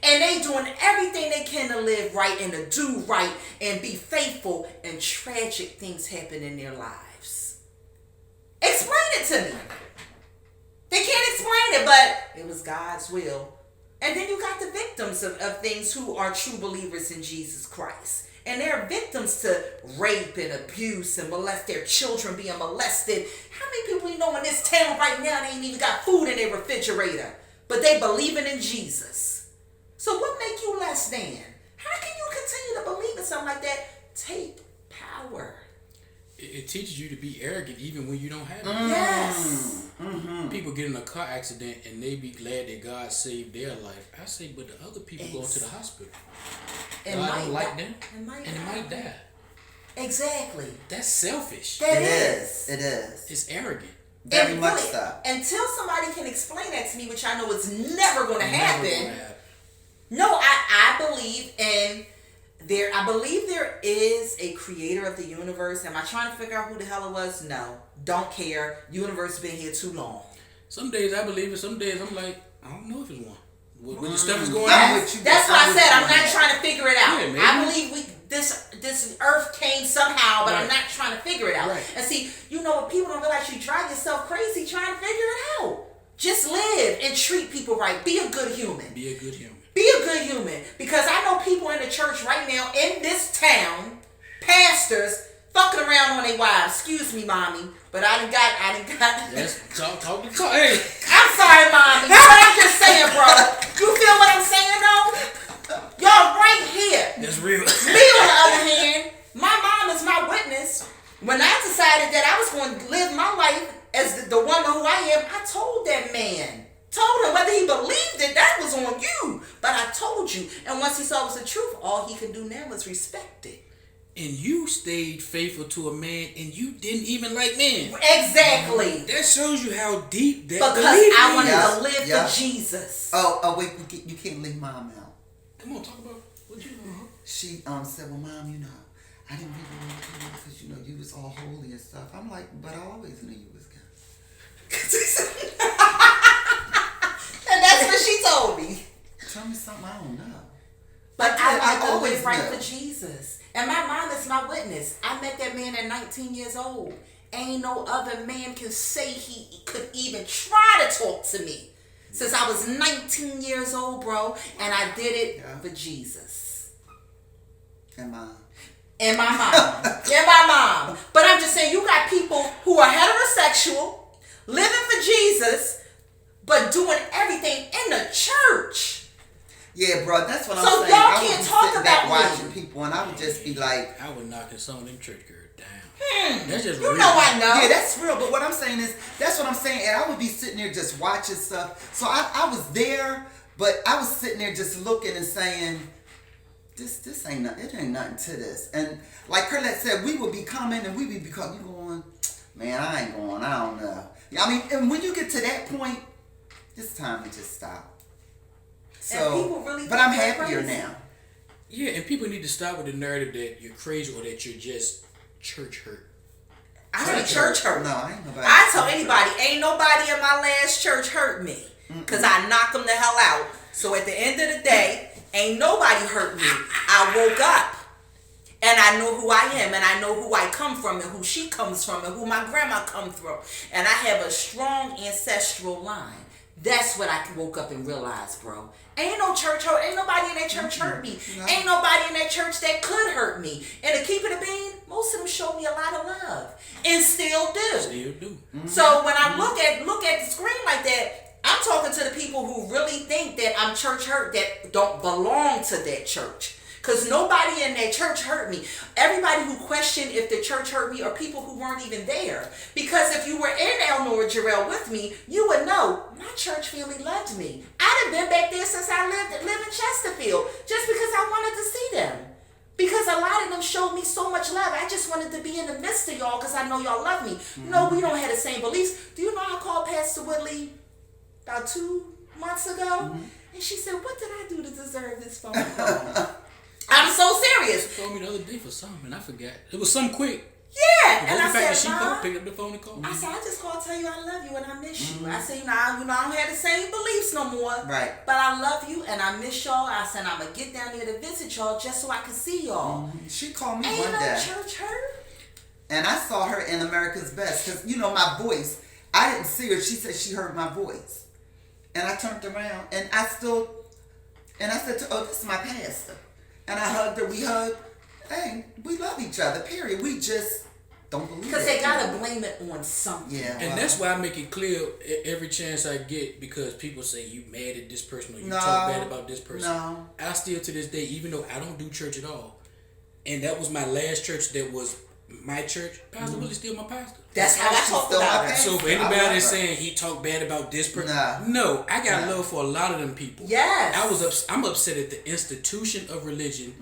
And they doing everything they can to live right and to do right and be faithful, and tragic things happen in their lives. Explain it to me. They can't explain it, but it was God's will. And then you got the victims of things who are true believers in Jesus Christ. And they're victims to rape and abuse and molest, their children being molested. How many people you know in this town right now, they ain't even got food in their refrigerator, but they believing in Jesus? So what make you less than? How can you continue to believe in something like that? Take power. It teaches you to be arrogant even when you don't have it. Yes. Mm-hmm. People get in a car accident and they be glad that God saved their life. I say, but the other people go to the hospital. God don't like them, and they might die. Exactly. That's selfish. It is. It's arrogant. Very much so. Until somebody can explain that to me, which I know is never going to happen. No, I believe in there. I believe there is a creator of the universe. Am I trying to figure out who the hell it was? No, don't care. Universe has been here too long. Some days I believe it. Some days I'm like, I don't know if it's one. What the stuff is going on? That's why I said I'm not trying to figure it out. Yeah, I believe this earth came somehow, but I'm not trying to figure it out. Right. And see, what people don't realize, you drive yourself crazy trying to figure it out. Just live and treat people right. Be a good human. Be a good human. Be a good human. Because I know people in the church right now in this town, pastors, fucking around on their wives. Excuse me, mommy, but I done got. Yes, talk. Hey. I'm sorry, mommy, but I'm just saying, bro. You feel what I'm saying, though? Y'all right here. That's real. Me, on the other hand, my mom is my witness. When I decided that I was going to live my life as the woman who I am, I told that man. Told him whether he believed it, that was on you. But I told you. And once he saw it was the truth, all he could do now was respect it. And you stayed faithful to a man, and you didn't even like men. Exactly. That shows you how deep that Because belief I wanted is. to live for Jesus. Oh, wait, you can't leave Mom out. Come on, talk about what you know. She said, well, Mom, I didn't really want to do it because, you was all holy and stuff. I'm like, but I always knew you was good. And that's what she told me. Tell me something I don't know. But I wanted to always live right knew. for Jesus. And my mom is my witness. I met that man at 19 years old. Ain't no other man can say he could even try to talk to me. Since I was 19 years old, bro. And I did it for Jesus. And Mom. And my mom. And my mom. But I'm just saying, you got people who are heterosexual, living for Jesus, but doing everything in the church. Yeah, bro, that's what I'm So saying. y'all I would can't be talk sitting back about me. watching people, and I would just be like, I was knocking some of them church girls down. That's just You real. know I know. yeah, that's real. But what I'm saying is, that's what I'm saying. And I would be sitting there just watching stuff. So I was there, but I was sitting there just looking and saying, this ain't nothing. It ain't nothing to this. And like Curlette said, we would be coming and we would be coming. You going, man, I ain't going. I don't know. I mean, and when you get to that point, it's time to just stop. So, people really but I'm think they're happier crazy. now. Yeah, and people need to stop with the narrative that you're crazy or that you're just church hurt. I ain't church hurt. No, I ain't nobody. I tell anybody, ain't nobody in my last church hurt me. Because I knocked them the hell out. So at the end of the day, ain't nobody hurt me. I woke up. And I know who I am. And I know who I come from. And who she comes from. And who my grandma comes from. And I have a strong ancestral line. That's what I woke up and realized, bro. Ain't no church hurt. Ain't nobody in that church hurt me. No. Ain't nobody in that church that could hurt me. And to keep it a bean, most of them showed me a lot of love. And still do. Still do. So when I look at the screen like that, I'm talking to the people who really think that I'm church hurt that don't belong to that church. Because nobody in that church hurt me. Everybody who questioned if the church hurt me are people who weren't even there. Because if you were in Elnor Jarrell with me, you would know my church family loved me. I'd have been back there since I lived in Chesterfield just because I wanted to see them. Because a lot of them showed me so much love. I just wanted to be in the midst of y'all because I know y'all love me. No, we don't have the same beliefs. Do you know I called Pastor Whitley about 2 months ago? And she said, what did I do to deserve this phone call? I'm so serious. She told me the other day for something, and I forgot. It was something quick. Yeah. And And the I fact that said, she Mom, picked up the phone and called me. I said, I just called to tell you I love you and I miss you. I said, I don't have the same beliefs no more. Right. But I love you and I miss y'all. I said, I'm going to get down there to visit y'all just so I can see y'all. She called me Ain't one no day. church hurt. And I saw her in America's Best. Because, my voice, I didn't see her. She said she heard my voice. And I turned around and I said to her, this is my pastor. And I hugged her. We hugged. Hey, we love each other, period. We just don't believe it. Because they got to blame it on something. Yeah. And well, that's why I make it clear every chance I get, because people say you mad at this person or you No, talk bad about this person. no. I still to this day, even though I don't do church at all, and that was my last church that was my church, Pastor Willie's still my pastor. That's how I She's talk still about my her. pastor. So for I anybody love that's her. saying he talked bad about this person, Nah. no, I got Nah. love for a lot of them people. Yes. I'm upset at the institution of religion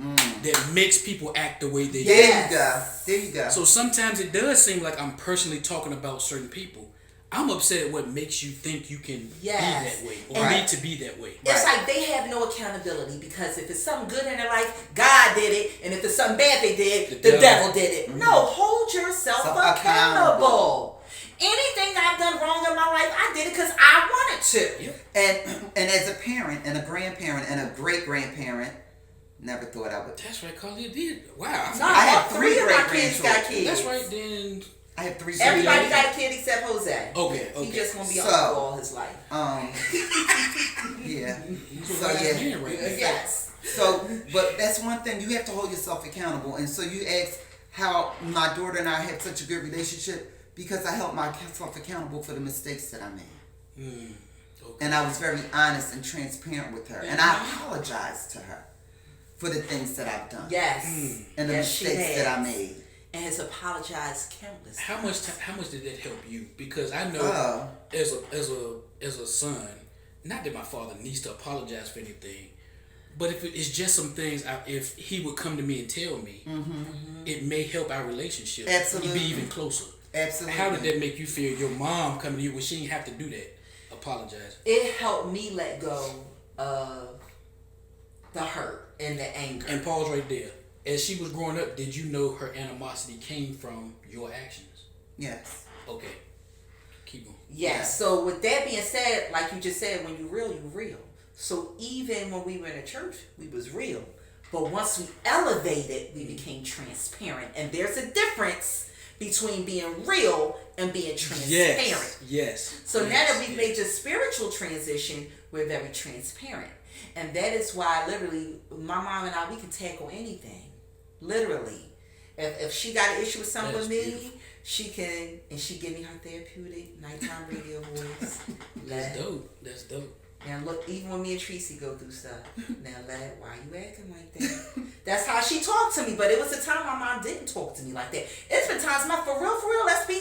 that makes people act the way they do. Yes. There you go. So sometimes it does seem like I'm personally talking about certain people. I'm upset at what makes you think you can Yes. be that way or Right. need to be that way. It's like they have no accountability because if it's something good in their life, God did it. And if it's something bad they did, the devil did it. No, hold yourself accountable. Anything I've done wrong in my life, I did it because I wanted to. Yep. And as a parent and a grandparent and a great-grandparent, never thought I would. That's right, Carly did. Wow. No, I have all 3 three of my kids got great-grandchildren. kids. That's right, then. I have 3 Everybody children. got a kid except Jose. Okay. He just gonna be So- uncle all his life. Yeah. He's So a wise yeah. man right there. Yes. So, but that's one thing, you have to hold yourself accountable. And so you ask how my daughter and I had such a good relationship because I held myself accountable for the mistakes that I made. Okay. And I was very honest and transparent with her. And I apologized to her for the things that I've done. Yes. And the Yes, she mistakes that I has. made. and has apologized countless How times. much did that help you? Because I know as a son, not that my father needs to apologize for anything, but if it's just some things, if he would come to me and tell me, it may help our relationship. Absolutely. Be even closer. Absolutely. How did that make you feel? Your mom coming to you when she didn't have to do that, apologize. It helped me let go of the hurt and the anger. And pause right there. As she was growing up, did you know her animosity came from your actions? Yes. Okay. Keep going. Yes. So with that being said, like you just said, when you're real, you're real. So even when we were in the church, we was real. But once we elevated, we became transparent. And there's a difference between being real and being transparent. Yes. So now that we've made this spiritual transition, we're very transparent. And that is why literally my mom and I, we can tackle anything. Literally. If she got an issue with something with me, beautiful. She can, and she give me her therapeutic nighttime radio voice. That's dope. Now look, even when me and Tracy go through stuff, now why you acting like that? That's how she talked to me. But it was a time my mom didn't talk to me like that. It's been times, for real, let's be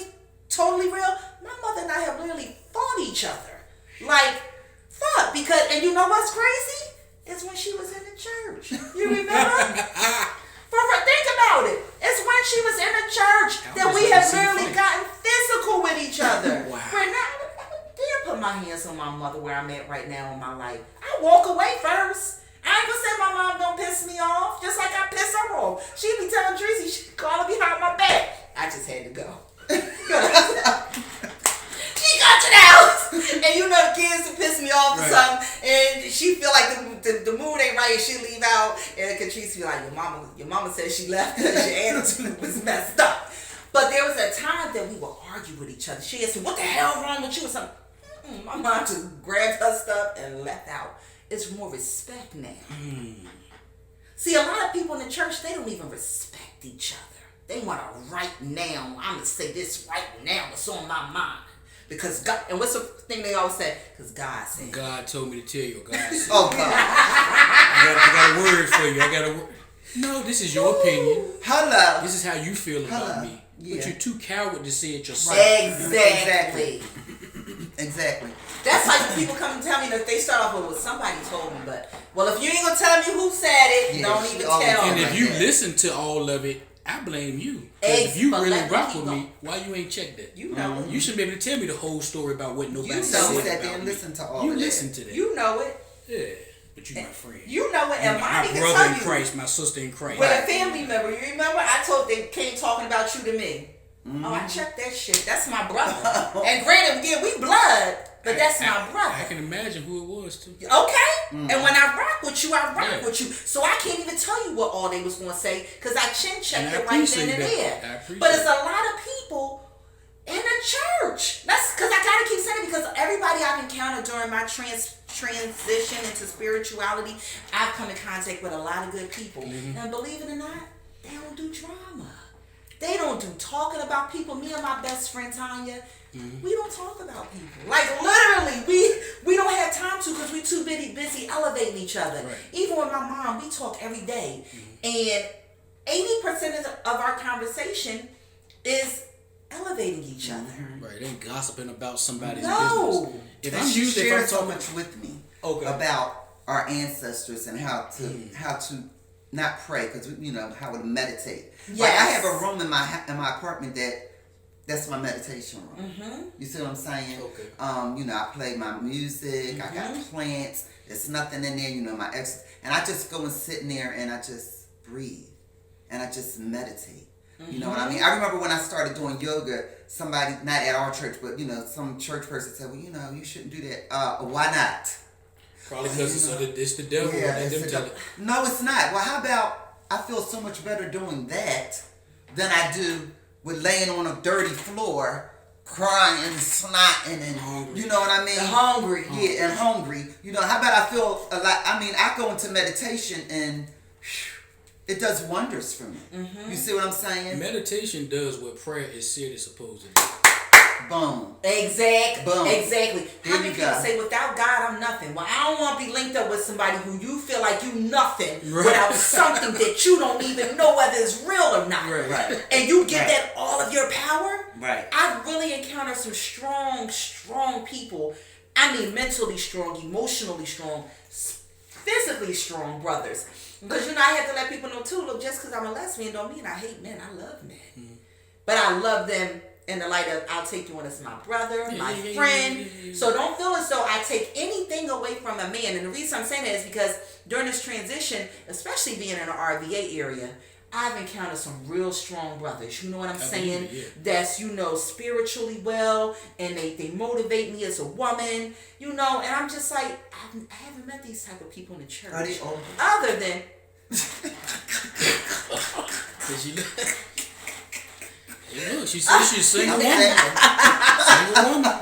totally real. My mother and I have literally fought each other. Like, fuck. Because, and you know what's crazy? It's when she was in the church. You remember? Think about it. It's when she was in the church that we have literally gotten physical with each other. Wow. We're not, I dare put my hands on my mother where I'm at right now in my life. I walk away first. I ain't gonna say my mom don't piss me off, just like I piss her off. She be telling Tracy she calling behind my back. I just had to go. She got to the house, and you know the kids will piss me off or something, and she feel like the mood ain't right, and she leave out, and Catrice be like, your mama said she left because your attitude was messed up. But there was a time that we would argue with each other. She asked me, what the hell wrong with you or something? My mom just grabbed her stuff and left out. It's more respect now. See, a lot of people in the church, they don't even respect each other. They want to right now, I'm going to say this right now, it's on my mind. Because God, and what's the thing they always say? Because God said. God told me to tell you. God said. Oh, God. I got a word for you. I got a word. No, this is your opinion. Hello. This is how you feel about me. Yeah. But you're too coward to say it yourself. Exactly. Exactly. That's like when people come and tell me that they start off with what somebody told me, but, well, if you ain't going to tell me who said it, don't even tell me. And if you listen to all of it, I blame you. If you really rock with me, why you ain't checked that? You know. You should be able to tell me the whole story about what nobody said about me. You sat there and listened to all You of listen that. to that. You know it. Yeah, but you my friend. You know it, and my Monty can brother tell in you. Christ, my sister in Christ. With a family member, you remember? They came talking about you to me. Oh, I checked that shit. That's my brother. And granted, again, we blood, but that's my brother. I can imagine who it was too. Okay? And when I rock with you, I rock with you. So I can't even tell you what all they was going to say because I chin checked it right then and there. But it's a lot of people in the church. That's because I got to keep saying it because everybody I've encountered during my transition into spirituality, I've come in contact with a lot of good people. And believe it or not, they don't do drama. They don't do talking about people. Me and my best friend Tanya, we don't talk about people. Like literally, we don't have time to because we too busy elevating each other. Right. Even with my mom, we talk every day. And 80% of our conversation is elevating each other. Right, ain't gossiping about somebody's business. If she shared so much with me about our ancestors and how to not pray because how to meditate. Yes. Like I have a room in my apartment that's my meditation room. You see what I'm saying? Okay. I play my music. I got plants. There's nothing in there. My exercise, and I just go and sit in there and I just breathe and I just meditate. You know what I mean? I remember when I started doing yoga, somebody, not at our church, but some church person said, well, you shouldn't do that. Why not? Probably because it's the devil. Yeah, no, it's not. Well, how about I feel so much better doing that than I do with laying on a dirty floor, crying, snotting, and hungry. You know what I mean? Hungry. Yeah, and hungry. How about I feel I go into meditation and it does wonders for me. You see what I'm saying? Meditation does what prayer is said it's supposed to do. Boom. Exactly. Boom. Exactly. There How many you people go. say, without God, I'm nothing? Well, I don't want to be linked up with somebody who you feel like you nothing Right. without something that you don't even know whether it's real or not. Right. And you give Right. that all of your power. Right. I've really encountered some strong people. I mean, mentally strong, emotionally strong, physically strong brothers. Because, I have to let people know, too, look, just because I'm a lesbian don't mean I hate men. I love men. Mm-hmm. But I love them in the light of, I'll take you on as my brother, my friend. So don't feel as though I take anything away from a man. And the reason I'm saying that is because during this transition, especially being in the RVA area, I've encountered some real strong brothers. You know what I'm saying? Yeah. That's, spiritually well, and they motivate me as a woman, and I'm just like, I haven't met these type of people in the church. Are they old? Other than... Look, she said she's single woman.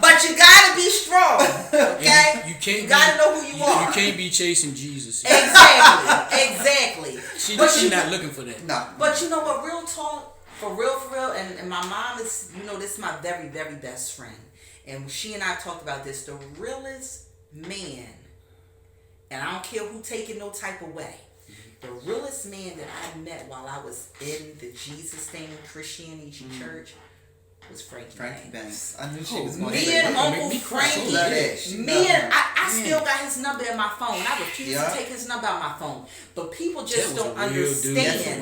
But you gotta be strong, okay? You can't. You gotta know who you are. You can't be chasing Jesus. Exactly. She's not looking for that. No. But you know what? Real talk, for real, and my mom is, this is my very, very best friend, and she and I talked about this. The realest man, and I don't care who take it no type of way. The realest man that I met while I was in the Jesus thing, Christianity church, was Frankie Banks. I knew she was going to Me say and that. Uncle Frankie. I still got his number in my phone. I refuse to take his number out my phone. But people just don't understand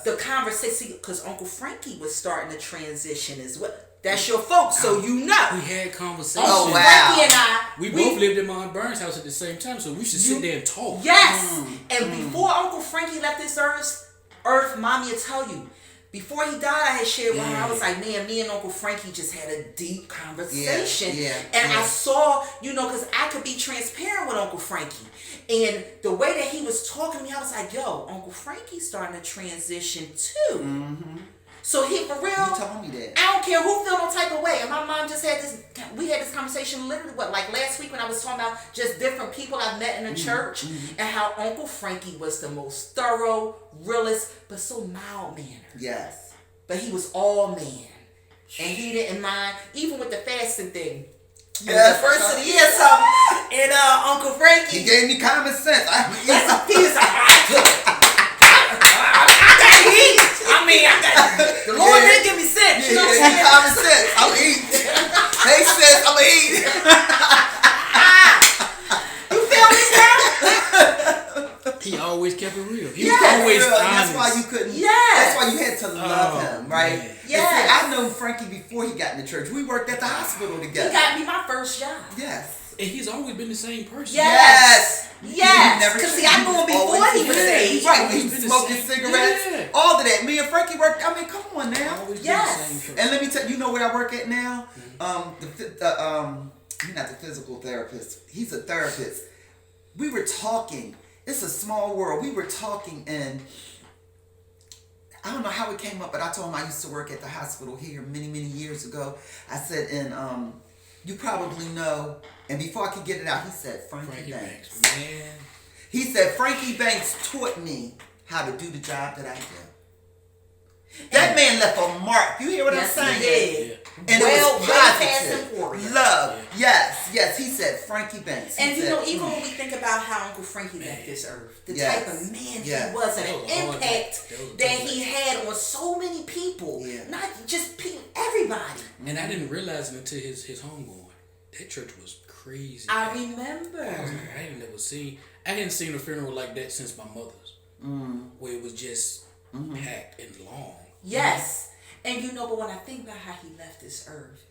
the conversation, because Uncle Frankie was starting to transition as well. That's your folks, so you know. We had conversations. Oh, wow. Frankie and I. We both lived in Mom Burns' house at the same time, so we should sit there and talk. Yes. And before Uncle Frankie left this earth, Mommy will tell you, before he died, I had shared with her, I was like, man, me and Uncle Frankie just had a deep conversation. I saw, because I could be transparent with Uncle Frankie. And the way that he was talking to me, I was like, yo, Uncle Frankie's starting to transition too. Mm-hmm. So he, for real, you told me that. I don't care who feel no type of way. And my mom just had this, we had this conversation literally, like last week when I was talking about just different people I've met in the church, and how Uncle Frankie was the most thorough, realest, but so mild-mannered. Yes. But he was all man. And he didn't mind, even with the fasting thing. Yes. The first of the year, something, and Uncle Frankie. He gave me common sense. He was like, I gotta eat. The Lord didn't give me sense. You know what I'm saying? Common sense. I'm eating. Hey, sis, I'm eating. You feel me now? He always kept it real. He was always honest. That's why you couldn't. Yes. That's why you had to love him, right? Man. Yes. I knew Frankie before he got in the church. We worked at the hospital together. He got me my first job. Yes. And he's always been the same person. Yes. Never Because changed. I knew him before he was saved. Right, when he Always been the smoking same. cigarettes, Yeah. all of that. Me and Frankie worked. I mean, come on now. Always Yes. been the same person. And let me tell you, know where I work at now? He's not the physical therapist. He's a therapist. We were talking. It's a small world. We were talking, and I don't know how it came up, but I told him I used to work at the hospital here many, many years ago. I said, and you probably know. And before I could get it out, he said, Frankie Banks. Man. He said, Frankie Banks taught me how to do the job that I do. That man left a mark. You hear what I'm saying? He did. Yeah. And Well, it was past positive. important. Love. Yes. He said Frankie Banks. He And said, even when we think about how Uncle Frankie left this earth, the Yes. type of man Yes. he was, and That the was a hard impact day. That was a that tough he day. had on so many people, not just people, everybody. And I didn't realize it until his homegoing. That church was crazy. I remember. I was like, I hadn't seen a funeral like that since my mother's, where it was just packed and long. Yes. And but when I think about how he left this earth,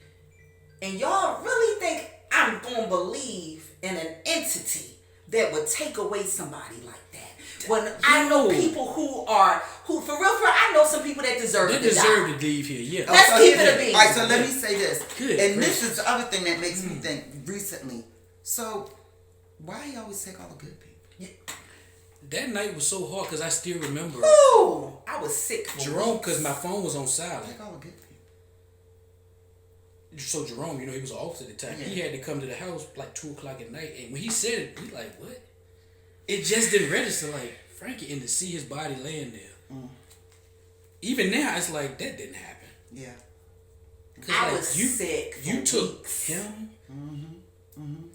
and y'all really think I'm going to believe in an entity that would take away somebody like that? When I know people who for real, I know some people that deserve to die. They deserve to leave here, yeah. Let's keep it a beat. All right, so let me say this. Good And gracious. this is the other thing that makes me think recently. So, why he always take all the good people? That night was so hard because I still remember Ooh, I was sick for Jerome, because my phone was on silent. Take all the good people. So Jerome, he was off at the time. He had to come to the house like 2:00 at night, and when he said it, we like, what? It just didn't register, like Frankie, and to see his body laying there. Even now, it's like that didn't happen. Yeah. I was sick. You took weeks. him,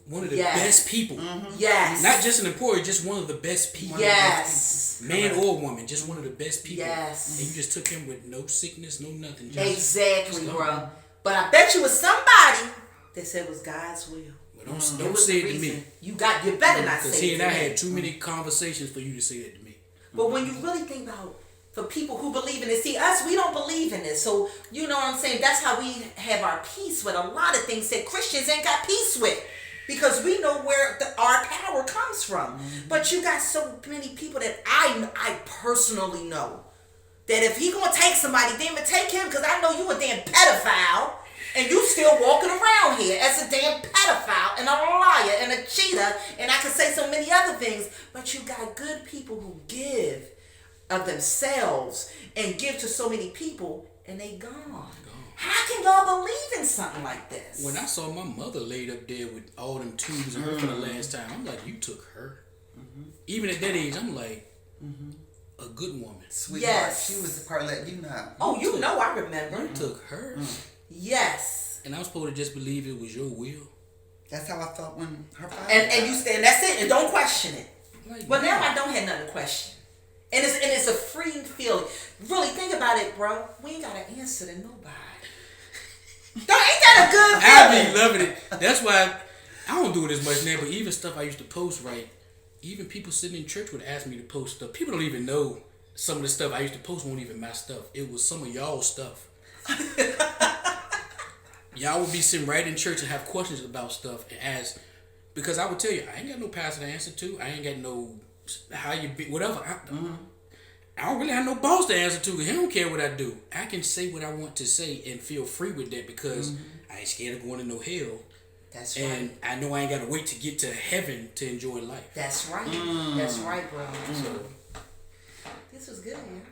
one of the best people. Yes. Not just an employee, just one of the best people. Yes. Man or woman, just one of the best people. Yes. And you just took him with no sickness, no nothing. Exactly, bro. But I bet you was somebody that said it was God's will. Well, don't say it to me. You better not say it to me. Because he and I had too many conversations for you to say that to me. But when you really think about for people who believe in it, see us, we don't believe in this. So you know what I'm saying? That's how we have our peace with a lot of things that Christians ain't got peace with. Because we know where our power comes from. But you got so many people that I personally know that if he gonna take somebody, damn it, take him, because I know you a damn pedophile. And you still walking around here as a damn pedophile and a liar and a cheater, and I can say so many other things, but you got good people who give of themselves and give to so many people, and they gone. How can y'all believe in something like this? When I saw my mother laid up there with all them tubes in her for the last time, I'm like, you took her. Even at that age, I'm like, a good woman. Sweetheart, Yes. she was the part let you know. Oh, you know I remember. You took her. Yes. And I was supposed to just believe it was your will. That's how I felt when her father And you stand, that's it, and don't question it. Like, But now I don't have nothing to question. And it's a freeing feeling. Really think about it, bro. We ain't gotta answer to nobody. Ain't that a good I feeling? be loving it. That's why I don't do it as much now, but even stuff I used to post, right? Even people sitting in church would ask me to post stuff. People don't even know some of the stuff I used to post won't even my stuff. It was some of y'all stuff. Y'all would be sitting right in church and have questions about stuff and ask, because I would tell you, I ain't got no pastor to answer to. I ain't got no how you be, whatever. I don't really have no boss to answer to, because he don't care what I do. I can say what I want to say and feel free with that, because I ain't scared of going to no hell. That's And right. I know I ain't got to wait to get to heaven to enjoy life. That's right. That's right, bro. So, This was good, man.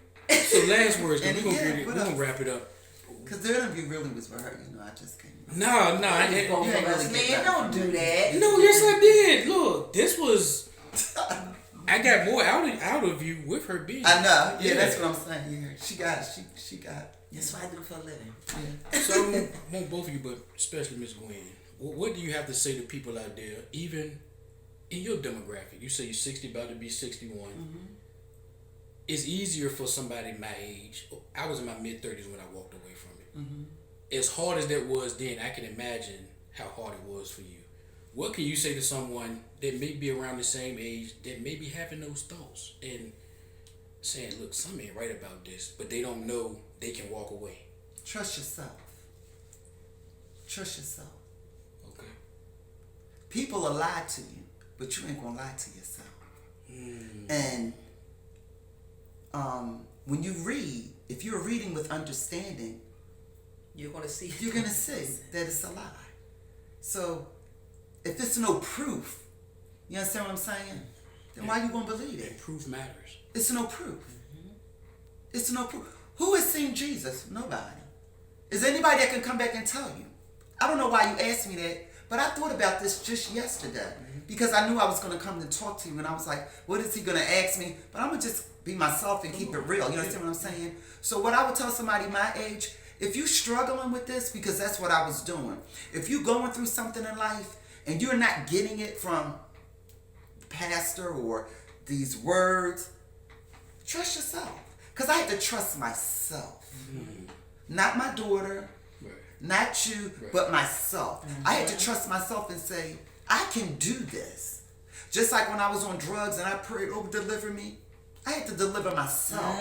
so last words, And we're gonna again, get it. what We're gonna else? wrap it up. Because the interview really was for her, I just came. No, I didn't. Both you of ain't us, really get man, that don't from do me. that. No, yes I did. Look, this was. I got more out of you with her being. I know. Yeah, that's what I'm saying. Yeah, she got. That's what I do for a living. Yeah. So I want both of you, but especially Miss Gwen. What do you have to say to people out there, even in your demographic? You say you're 60, about to be 61. It's easier for somebody my age. I was in my mid-30s when I walked away from it. As hard as that was then, I can imagine how hard it was for you. What can you say to someone that may be around the same age that may be having those thoughts and saying, look, something ain't right about this, but they don't know they can walk away? Trust yourself. Trust yourself. Okay. People will lie to you, but you ain't gonna lie to yourself. And when you read, if you're reading with understanding, You're gonna see. you're gonna see that it's a lie. So if it's no proof, you understand what I'm saying? Then why you gonna believe it? And proof matters. It's no proof. It's no proof. Who has seen Jesus? Nobody. Is there anybody that can come back and tell you? I don't know why you asked me that, but I thought about this just yesterday because I knew I was going to come and talk to you, and I was like, what is he going to ask me? But I'm going to just be myself and keep it real. You understand what I'm saying? So what I would tell somebody my age, if you're struggling with this, because that's what I was doing, if you're going through something in life and you're not getting it from the pastor or these words, trust yourself. Because I had to trust myself. Not my daughter, not you, but myself. I had to trust myself and say, I can do this. Just like when I was on drugs and I prayed, oh, deliver me. I had to deliver myself.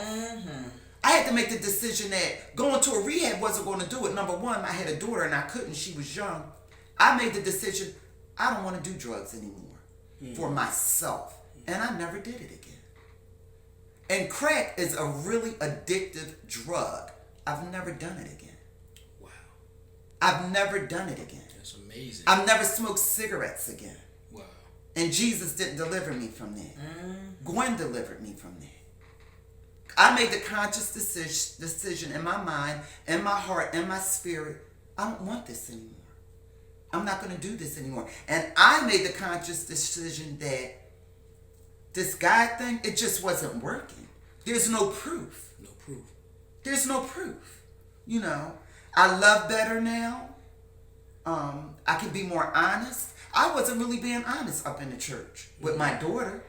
I had to make the decision that going to a rehab wasn't going to do it. Number one, I had a daughter and I couldn't. She was young. I made the decision, I don't want to do drugs anymore for myself. And I never did it again. And crack is a really addictive drug. I've never done it again. Wow. I've never done it again. That's amazing. I've never smoked cigarettes again. Wow. And Jesus didn't deliver me from that. Gwen delivered me from that. I made the conscious decision in my mind, in my heart, in my spirit, I don't want this anymore. I'm not going to do this anymore. And I made the conscious decision that this God thing, it just wasn't working. There's no proof. No proof. There's no proof. You know, I love better now. I can be more honest. I wasn't really being honest up in the church with my daughter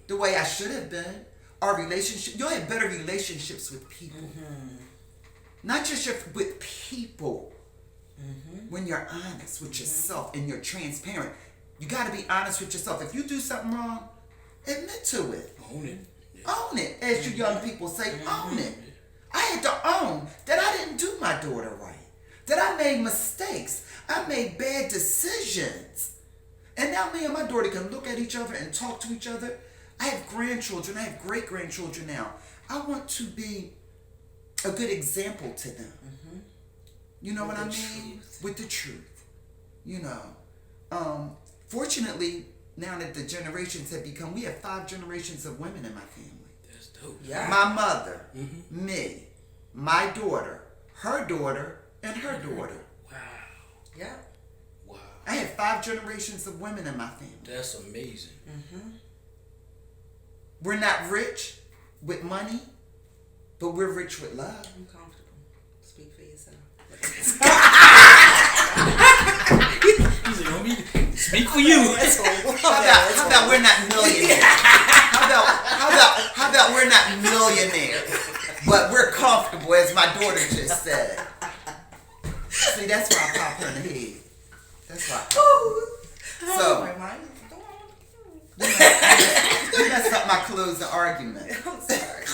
the way I should have been. Our relationship, you'll have better relationships with people. Not just with people. When you're honest with yourself and you're transparent. You got to be honest with yourself. If you do something wrong, admit to it. Own it. Yeah. Own it, as you young people say. Own it. I had to own that I didn't do my daughter right. That I made mistakes. I made bad decisions. And now me and my daughter can look at each other and talk to each other. I have grandchildren. I have great-grandchildren now. I want to be a good example to them. You know what I mean? With the truth. You know. Fortunately, now that the generations have become, we have 5 generations of women in my family. That's dope. Yeah. My mother, me, my daughter, her daughter, and her daughter. Wow. Yeah. Wow. I have 5 generations of women in my family. That's amazing. We're not rich with money, but we're rich with love. I'm comfortable. Speak for yourself. He said, "Don't be speak for you." How about we're not millionaires? How about we're not millionaires, but we're comfortable, as my daughter just said. See, that's why I pop her in the head. That's why. So you messed up my closing argument. I'm sorry.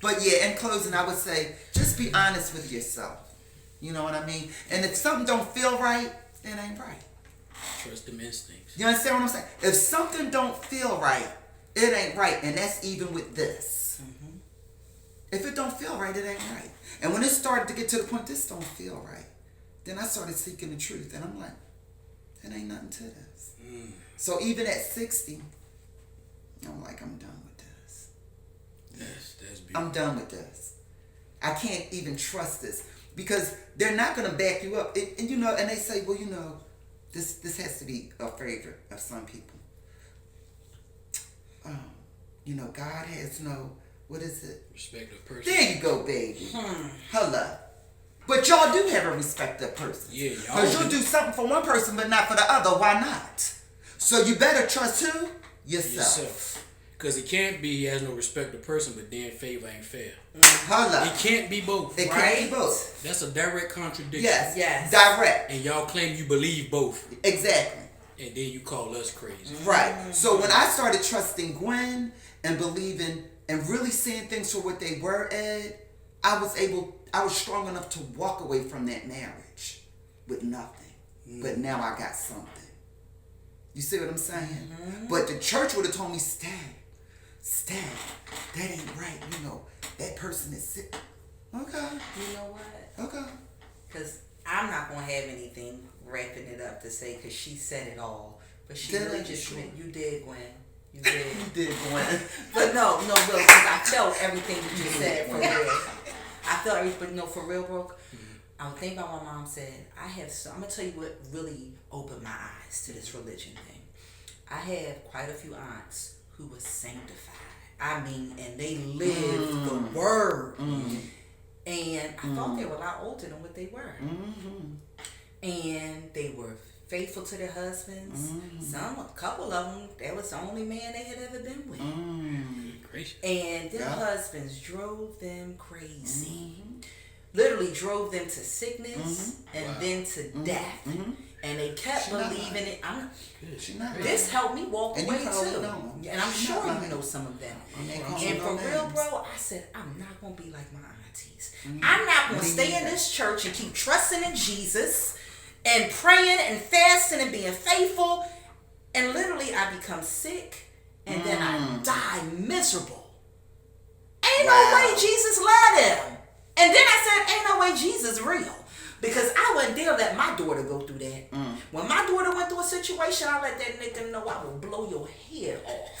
But yeah, in closing, I would say just be honest with yourself. You know what I mean? And if something don't feel right, it ain't right. Trust them instincts. You understand what I'm saying? If something don't feel right, it ain't right. And that's even with this. If it don't feel right, it ain't right. And when it started to get to the point, this don't feel right, then I started seeking the truth. And I'm like, it ain't nothing to this. So even at 60, I'm like, I'm done with this. That's beautiful. I'm done with this. I can't even trust this. Because they're not going to back you up. And you know, and they say, well, you know, this has to be a favorite of some people. You know, God has no, what is it? Respect of person. There you go, baby. Hello. But y'all do have a respect of person. Yeah, y'all Because you'll do something for one person, but not for the other. Why not? So you better trust who? Yourself. Because it can't be he has no respect of person, but then favor ain't fair. Hello. It can't be both. It can't be both. That's a direct contradiction. Yes. Direct. And y'all claim you believe both. Exactly. And then you call us crazy. Right. So when I started trusting Gwen and believing and really seeing things for what they were, Ed, I was strong enough to walk away from that marriage with nothing. But now I got something. You see what I'm saying? But the church would have told me, stay, that ain't right. You know, that person is sick. Okay. You know what? Okay. Because I'm not going to have anything wrapping it up to say because she said it all. But she Did really I? just Sure. you did, Gwen. You did. You did, Gwen. But no, Will, because I felt everything that you said for real. I felt everything, but no, for real, bro. I was thinking about what my mom said. I'm going to tell you what really opened my eyes to this religion thing. I have quite a few aunts who were sanctified. I mean, and they lived the word. And I thought they were a lot older than what they were. And they were faithful to their husbands. A couple of them, that was the only man they had ever been with. And their husbands drove them crazy. Literally drove them to sickness and then to death. And they kept believing it. This helped me walk away too. And I'm sure you know some of them. And for real, bro, I said, I'm not going to be like my aunties. I'm not going to stay in this church and keep trusting in Jesus and praying and fasting and being faithful. And literally I become sick and then I die miserable. Ain't no way Jesus led him. And then I said, ain't no way Jesus real. Because I wasn't there to let my daughter go through that. When my daughter went through a situation, I let that nigga know I will blow your head off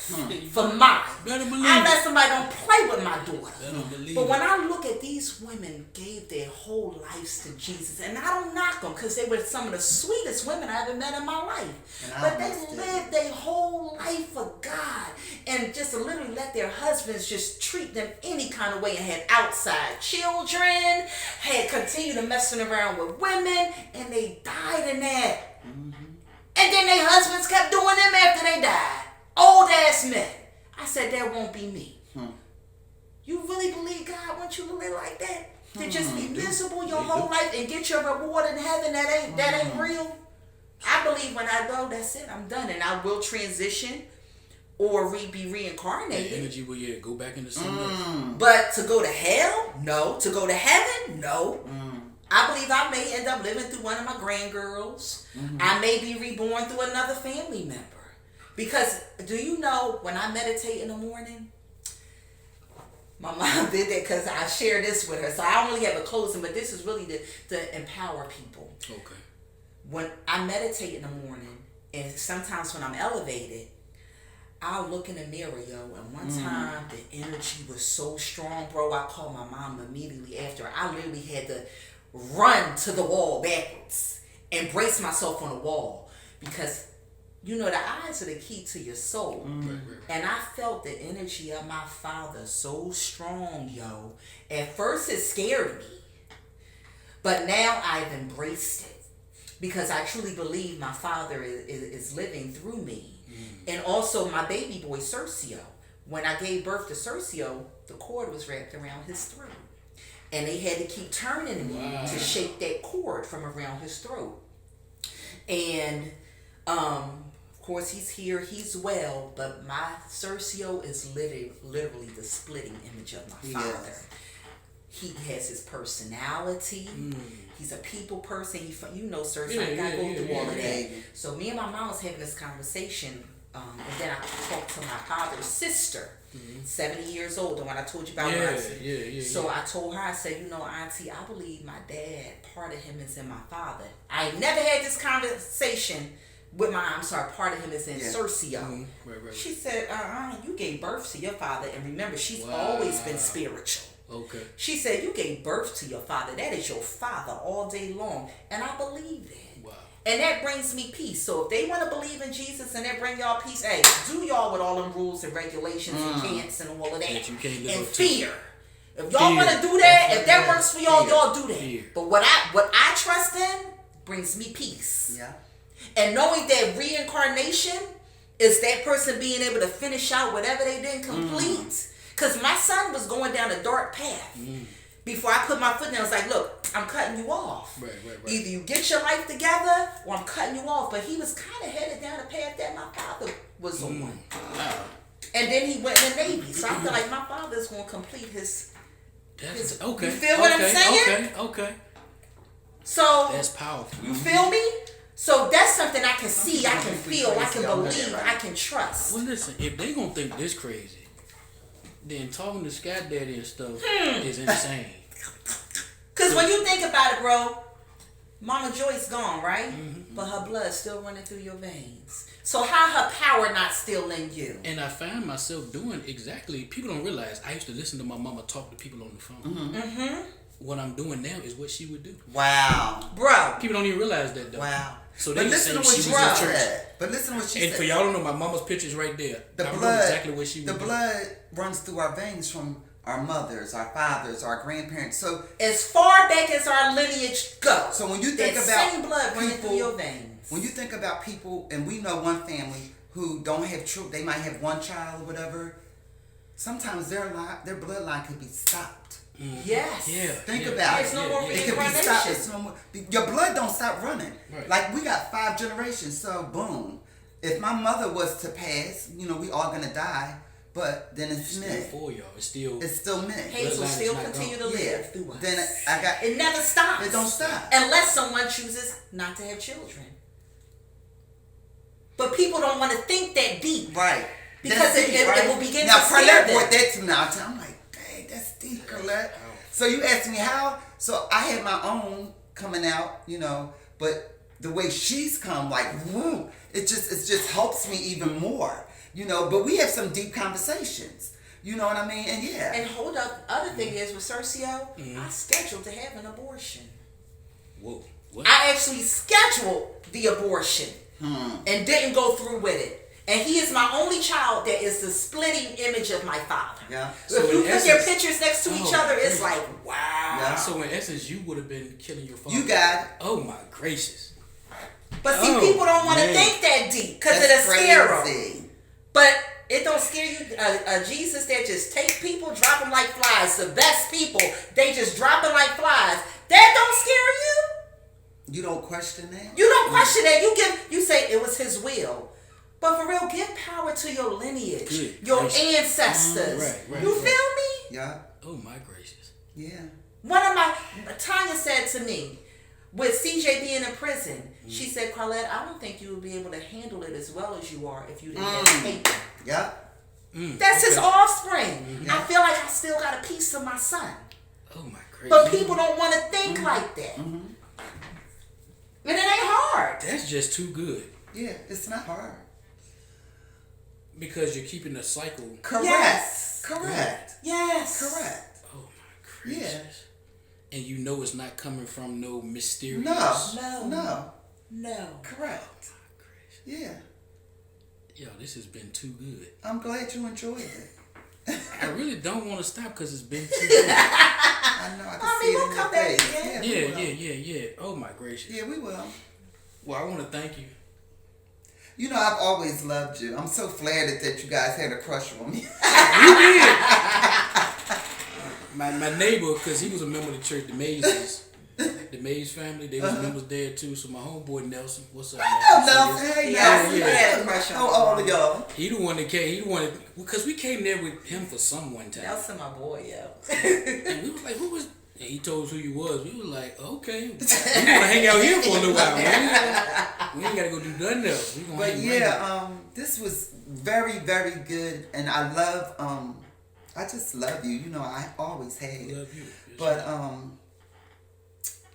for mine. Better believe I it. let somebody don't play with my daughter. Better believe But it. when I look at these women gave their whole lives to Jesus, and I don't knock them because they were some of the sweetest women I ever met in my life. And I But they almost did. lived their whole life for God and just literally let their husbands just treat them any kind of way and had outside children, had continued to messing around with women, and they died in that. And then their husbands kept doing them after they died. Old ass men. I said, that won't be me. You really believe God wants you to live like that? To just be miserable your whole life and get your reward in heaven? That ain't real. I believe when I go, that's it. I'm done. And I will transition or be That reincarnated. energy will go back into something else. But to go to hell? No. To go to heaven? No. I believe I may end up living through one of my grandgirls. I may be reborn through another family member. Because do you know when I meditate in the morning? My mom did that because I shared this with her. So I only have a closing, but this is really to empower people. Okay. When I meditate in the morning, and sometimes when I'm elevated, I'll look in the mirror, yo. And one time, the energy was so strong, bro. I called my mom immediately after. I literally had to run to the wall backwards and brace myself on the wall because, you know, the eyes are the key to your soul. And I felt the energy of my father so strong, yo. At first, it scared me. But now I've embraced it because I truly believe my father is living through me. And also my baby boy, Sergio. When I gave birth to Sergio, the cord was wrapped around his throat. And they had to keep turning me to shake that cord from around his throat. And, of course, he's here, he's well, but my Sergio is literally the splitting image of my father. Yes. He has his personality. He's a people person. You know, Sergio, I gotta go through all of that. So me and my mom was having this conversation, and then I talked to my father's sister, 70 years old, the one I told you about. So I told her, I said, you know, Auntie, I believe my dad, part of him is in my father. I never had this conversation with part of him is in Sergio. She said, you gave birth to your father, and remember, she's always been spiritual. Okay. She said, you gave birth to your father. That is your father all day long. And I believe that. Wow. And that brings me peace. So if they want to believe in Jesus and that bring y'all peace, hey, do y'all with all them rules and regulations and chants and all of that. That you can't live and up to. fear. If y'all want to do that, if that works for y'all, y'all do that. Fear. But what I trust in brings me peace. Yeah. And knowing that reincarnation is that person being able to finish out whatever they didn't complete. Because my son was going down a dark path. Before I put my foot down, I was like, look, I'm cutting you off. Right. Either you get your life together or I'm cutting you off. But he was kind of headed down the path that my father was on. Wow. And then he went in the Navy. So I feel like my father's going to complete his... Okay. You feel what I'm saying? Okay. So... That's powerful. You feel me? So that's something I can see, I can feel, I can Y'all know that, believe, right? I can trust. Well, listen, if they gonna think this crazy, then talking to Sky Daddy and stuff is insane. Because when you think about it, bro, Mama Joy's gone, right? But her blood's still running through your veins. So how her power not still in you? And I find myself doing exactly, people don't realize, I used to listen to my mama talk to people on the phone. What I'm doing now is what she would do. Wow. Bro. People don't even realize that, though. Wow. So But they listen to say what she she was in church. said. But listen to what she And said. for y'all don't know, my mama's picture's right there. The I know blood, exactly what she would the do. blood runs through our veins from our mothers, our fathers, our grandparents. So As far back as our lineage goes, So when you think that about same blood running people- through your veins. when you think about people, and we know one family who don't have children, they might have one child or whatever. Sometimes their bloodline could be stopped. Yes. Yeah. Think about There's it. no more It could be stopped. reincarnation. It's no more, your blood don't stop running. Right. Like we got 5 generations, so boom. If my mother was to pass, you know, we all gonna die. But then it's Still me. for y'all. It's still. It's still me. Hazel Bloodline still is not continue to gone. live through us. Then I got. It never stops. It don't stop. Unless someone chooses not to have children. But people don't want to think that deep. Right. Because That's it deep, right? will begin now, to scare Colette them. brought that to me. I'm like, dang, that's deep, Colette. So you asked me how? So I had my own coming out, you know, but the way she's come, like, woo, it just helps me even more, you know. But we have some deep conversations, you know what I mean? And yeah. And hold up, the other thing is with Cercio, I scheduled to have an abortion. Whoa. What? I actually scheduled the abortion and didn't go through with it. And he is my only child that is the splitting image of my father. Yeah. So if you put your pictures next to each other, it's like, wow. Yeah. So in essence, you would have been killing your father. You got it. Oh my gracious. But see, people don't want to think that deep because it'll scare them. But it don't scare you. Jesus that just take people, drop them like flies. The best people, they just drop them like flies. That don't scare you. You don't question that? You don't question that. You say it was his will. But for real, give power to your lineage, your ancestors. Right, you feel me? Yeah. Oh my gracious. Yeah. Tanya said to me, with CJ being in prison, she said, Carlette, I don't think you would be able to handle it as well as you are if you didn't have paper. Yeah. That's his offspring. I feel like I still got a piece of my son. Oh my gracious. But people don't want to think like that. And it ain't hard. That's just too good. Yeah, it's not hard. Because you're keeping the cycle. Correct. Yes. Correct. Yes. Correct. Oh my gracious. Yeah. And you know it's not coming from no mysterious. No. Correct. Oh my gracious. Yeah. Yo, this has been too good. I'm glad you enjoyed it. I really don't want to stop because it's been too good. I know. I can see we'll it in come your back face. again. Yeah. Oh my gracious. Yeah, we will. Well, I want to thank you. You know, I've always loved you. I'm so flattered that you guys had a crush on me. You did. My neighbor, because he was a member of the church, the Mays family, they was members there too. So my homeboy Nelson, what's up, man? Oh, Nelson, hey, Nelson. He had a crush on all of y'all. He the one that came. Because we came there with him for some one time. Nelson, my boy, yo. And we was like, who was? And he told us who you was. We was like, okay, we want to hang out here for a little while, man. We ain't gotta go do nothing else. We gonna But hang yeah, this was very, very good, and I love. I just love you. You know, I always have. Love you. But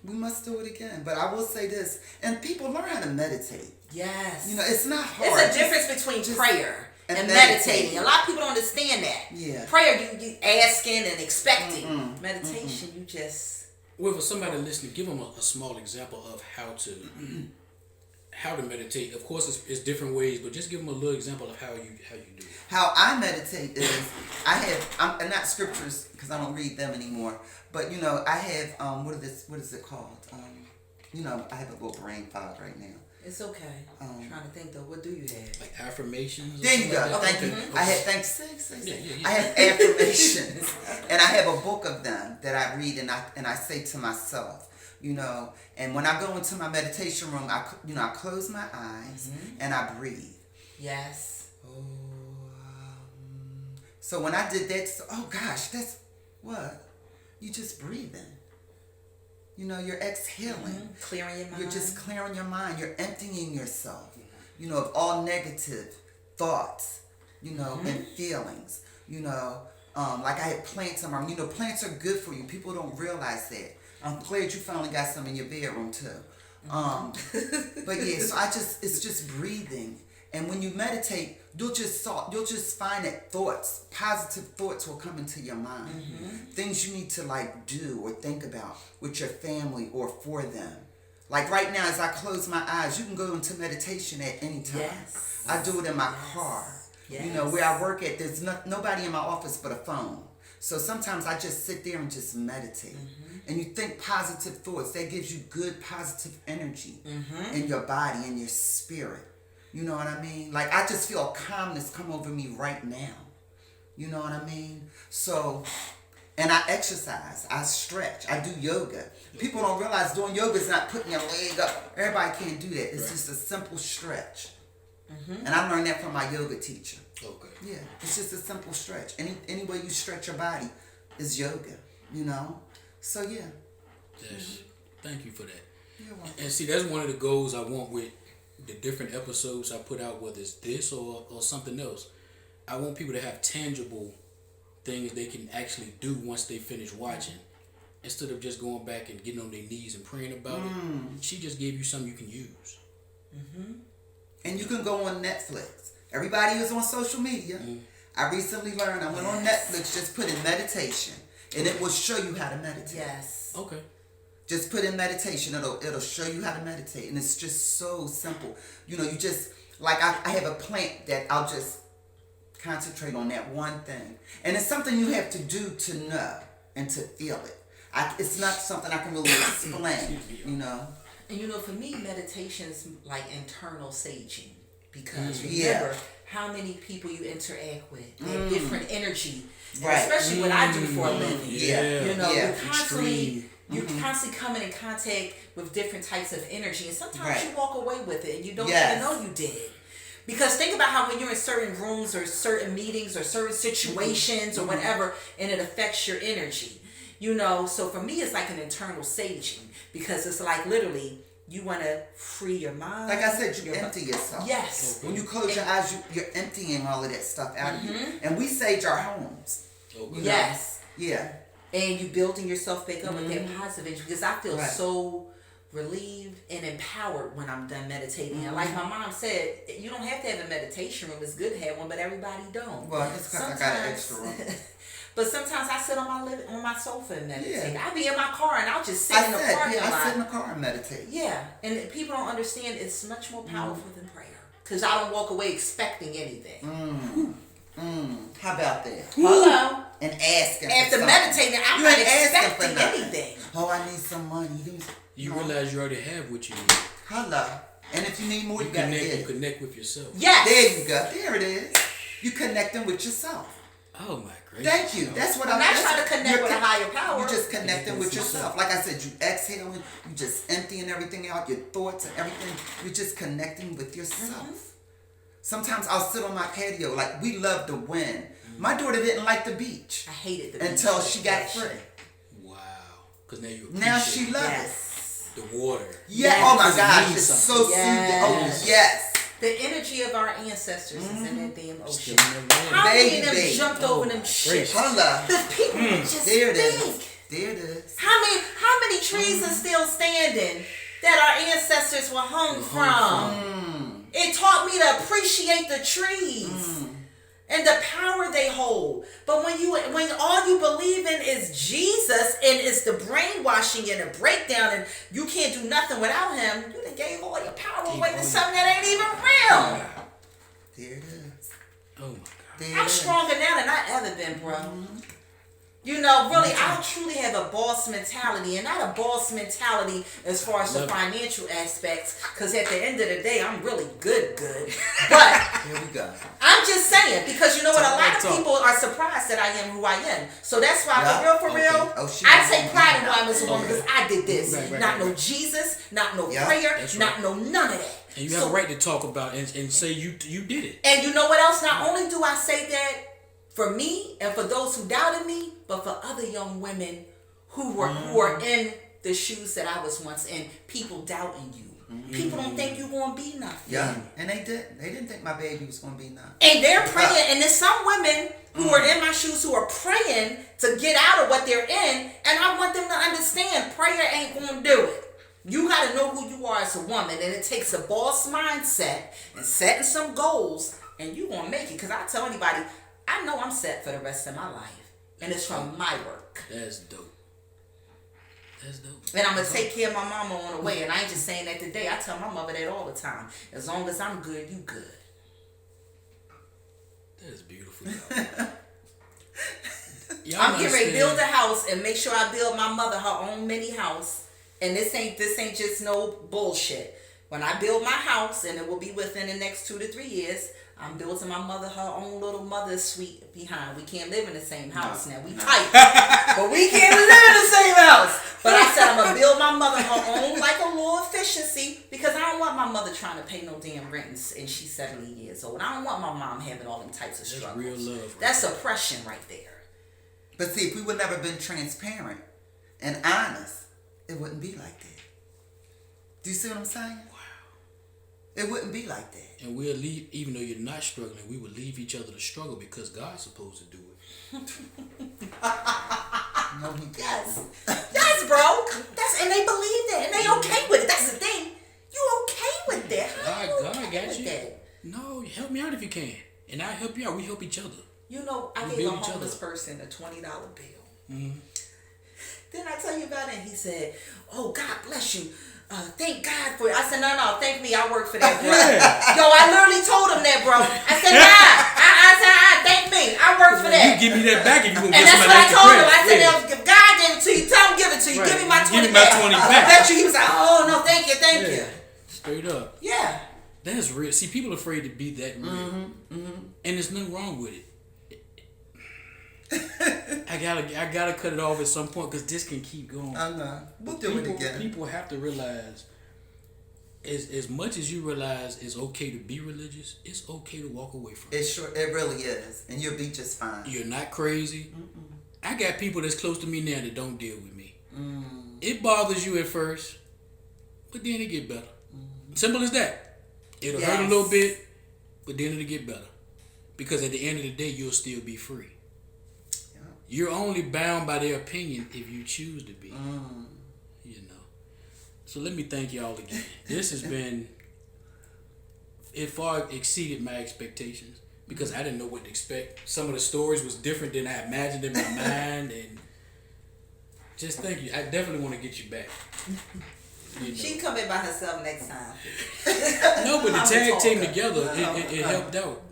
we must do it again. But I will say this, and people learn how to meditate. Yes. You know, it's not hard. It's a difference between prayer and meditating. A lot of people don't understand that. Yeah. Prayer, you asking and expecting. Meditation, you just. Well, for somebody listening, give them a small example of how to meditate. Of course, it's different ways, but just give them a little example of how you do it. How I meditate is I'm not scriptures because I don't read them anymore. But you know, I have what is it called? You know, I have a little brain fog right now. It's okay. I'm trying to think though. What do you have? Like affirmations. There you go. Like Thank you. Okay. I have thanks. Yeah. I have affirmations, and I have a book of them that I read, and I say to myself, you know. And when I go into my meditation room, I close my eyes and I breathe. Yes. So when I did that, oh gosh, that's what you just breathing. You know, you're exhaling. Clearing your mind. You're just clearing your mind. You're emptying yourself, you know, of all negative thoughts, you know, and feelings. You know, like I had plants in my room. You know, plants are good for you. People don't realize that. I'm glad you finally got some in your bedroom too. But yeah, so it's just breathing. And when you meditate, you'll just find that positive thoughts will come into your mind. Things you need to like do or think about with your family or for them. Like right now, as I close my eyes, you can go into meditation at any time. Yes. I do it in my car. Yes. You know, where I work at, there's nobody in my office but a phone. So sometimes I just sit there and just meditate. And you think positive thoughts. That gives you good positive energy in your body and your spirit. You know what I mean? Like I just feel calmness come over me right now. You know what I mean? So, and I exercise. I stretch. I do yoga. People don't realize doing yoga is not putting your leg up. Everybody can't do that. It's just a simple stretch. And I learned that from my yoga teacher. Okay. Yeah, it's just a simple stretch. Any way you stretch your body is yoga, you know? So, yeah. Yes. Thank you for that. You're welcome. And see, that's one of the goals I want with the different episodes I put out, whether it's this or something else. I want people to have tangible things they can actually do once they finish watching instead of just going back and getting on their knees and praying about it, she just gave you something you can use. Mm-hmm. And you can go on Netflix. Everybody is on social media. I recently learned, I went on Netflix, just put in meditation, and it will show you how to meditate. Yes. Okay. Just put in meditation. It'll show you how to meditate, and it's just so simple. You know, you just like I have a plant that I'll just concentrate on that one thing, and it's something you have to do to know and to feel it. It's not something I can really explain. You know. And you know, for me, meditation is like internal saging, because remember how many people you interact with, they have different energy, right? Especially what I do for a living. Yeah. You know, yeah. you're constantly coming in contact with different types of energy, and sometimes you walk away with it and you don't even know you did. Because think about how when you're in certain rooms or certain meetings or certain situations or whatever, and it affects your energy. You know, so for me, it's like an internal saging, because it's like literally you want to free your mind. Like I said, you empty yourself. Yes. When you close your eyes, you're emptying all of that stuff out of you. And we sage our homes. Yes. Yeah. And you building yourself back up with that positive energy, because I feel so relieved and empowered when I'm done meditating. And like my mom said, you don't have to have a meditation room. It's good to have one, but everybody don't. Well, it's because I got an extra room. But sometimes I sit on my sofa and meditate. I be in my car and I'll just sit in the parking lot. I sit in the car and meditate. Yeah, and people don't understand it's much more powerful than prayer, because I don't walk away expecting anything. How about that? Hello. And asking. After meditating, I'm not expecting anything. Oh, I need some money. You realize you already have what you need. Hello. And if you need more, you gotta get it. You connect with yourself. Yes. There you go. There it is. You connecting with yourself. Oh my gracious. Thank you. That's what I'm not trying to connect with a higher power. You're just connecting with yourself. Like I said, you exhaling, you just emptying everything out, your thoughts and everything. You're just connecting with yourself. Sometimes I'll sit on my patio. Like, we love the wind. My daughter didn't like the beach. I hated the beach until she got free. Wow. Because now she loves it. The water. Yeah. Oh my gosh. It's so soothing. Oh yes. The energy of our ancestors is in that damn ocean. How many of them jumped over them ships? The people just there it think. is. There it is. How many trees are still standing that our ancestors were hung from? It taught me to appreciate the trees and the power they hold. But when all you believe in is Jesus, and it's the brainwashing and the breakdown, and you can't do nothing without him, you done gave all your power away to something that ain't even real. There it is. Oh my God. I'm stronger now than I ever been, bro. You know, really, I truly have a boss mentality, and not a boss mentality as far as the financial aspects, because at the end of the day, I'm really good. But here we go. I'm just saying, because you know what, a lot of people are surprised that I am who I am. So that's why, for real, I take pride in who I am as a woman, because I did this. Not no Jesus, not no prayer, not no none of that. And you have a right to talk about and say you did it. And you know what else? Not only do I say that for me and for those who doubted me, but for other young women who are in the shoes that I was once in, people doubting you. People don't think you're going to be nothing. Yeah, and they didn't. They didn't think my baby was going to be nothing. And they're praying, and there's some women who are in my shoes who are praying to get out of what they're in, and I want them to understand prayer ain't going to do it. You got to know who you are as a woman, and it takes a boss mindset and setting some goals, and you're going to make it. Because I tell anybody, I know I'm set for the rest of my life. And it's from my work. That's dope. That's dope. And I'm going to take care of my mama on the way. And I ain't just saying that today. I tell my mother that all the time. As long as I'm good, you good. That's beautiful, y'all. I'm getting ready to build a house and make sure I build my mother her own mini house. And this ain't just no bullshit. When I build my house, and it will be within the next 2 to 3 years, I'm building my mother her own little mother suite behind. We can't live in the same house now. We tight. But we can't live in the same house. But I said I'm going to build my mother her own, like a little efficiency, because I don't want my mother trying to pay no damn rent and she's 70 years old. I don't want my mom having all them types of struggles. That's real love. Right? That's oppression right there. But see, if we would never been transparent and honest, it wouldn't be like that. Do you see what I'm saying? Wow. It wouldn't be like that. And we'll leave, even though you're not struggling, we will leave each other to struggle because God's supposed to do it. No, he doesn't. if you can, and I help you out. We help each other. You know, I We gave a build each homeless other. person a $20 bill. Mm-hmm. Then I tell you about it, and he said, "Oh, God bless you. Thank God for it." I said, no, thank me. I work for that, bro. Yo, I literally told him that, bro. I said, I said, thank me. I work for that. You give me that back if you gonna And get that's somebody what I extra told him. credit. I said, Yeah. now, if God gave it to you, tell him give it to you. Right. Give me my 20 Give me my back. 20 I back. bet you he was like, oh, no, thank you. Yeah. Straight up. Yeah. That's real. See, people are afraid to be that real. And there's nothing wrong with it. I gotta cut it off at some point because this can keep going. I know. We'll do it again. People have to realize, as much as you realize it's okay to be religious, it's okay to walk away from it. It really is, and you'll be just fine. You're not crazy. I got people that's close to me now that don't deal with me. It bothers you at first, but then it get better. Simple as that. It'll hurt a little bit, but then it'll get better. Because at the end of the day, you'll still be free. You're only bound by their opinion if you choose to be. You know. So let me thank y'all again. This has been, it far exceeded my expectations because I didn't know what to expect. Some of the stories was different than I imagined in my mind, and just thank you. I definitely want to get you back. You know. She can come in by herself next time. No, but the I'm tag a team talker. together, it helped out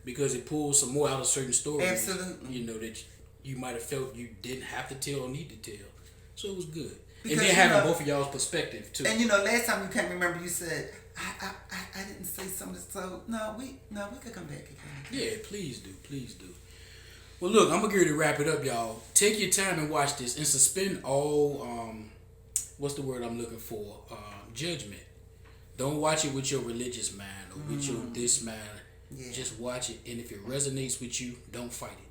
because it pulled some more out of certain stories. Absolutely. You know, that you might have felt you didn't have to tell or need to tell. So it was good. Because, and then having both of y'all's perspective too. And last time you can't remember, you said I didn't say something. So we could come back again. Yeah, please do. Well, look, I'm gonna get ready to wrap it up, y'all. Take your time and watch this and suspend all what's the word I'm looking for? Judgment. Don't watch it with your religious mind or with your this mind. Yeah. Just watch it, and if it resonates with you, don't fight it.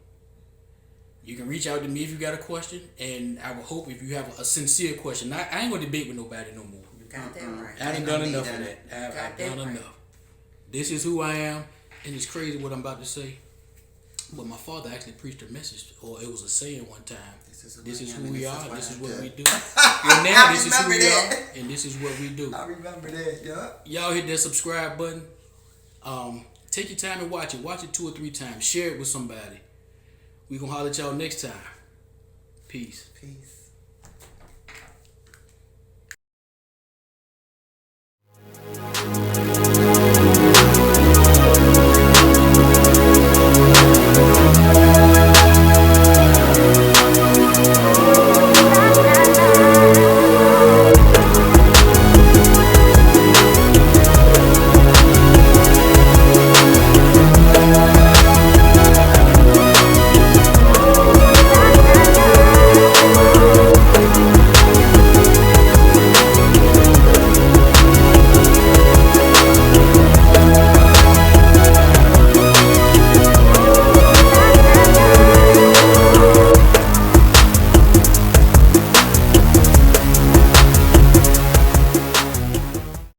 You can reach out to me if you got a question, and I will hope if you have a sincere question. I ain't gonna debate with nobody no more. You got that right. I done done enough of that. I've done right. enough. This is who I am, and it's crazy what I'm about to say. But my father actually preached a message, or it was a saying one time. This is who we are. This is what we do. Well, now this is who we are, and this is what we do. I remember that, yeah. Y'all hit that subscribe button. Take your time and watch it. Watch it 2 or 3 times. Share it with somebody. We gonna holler at y'all next time. Peace. Peace.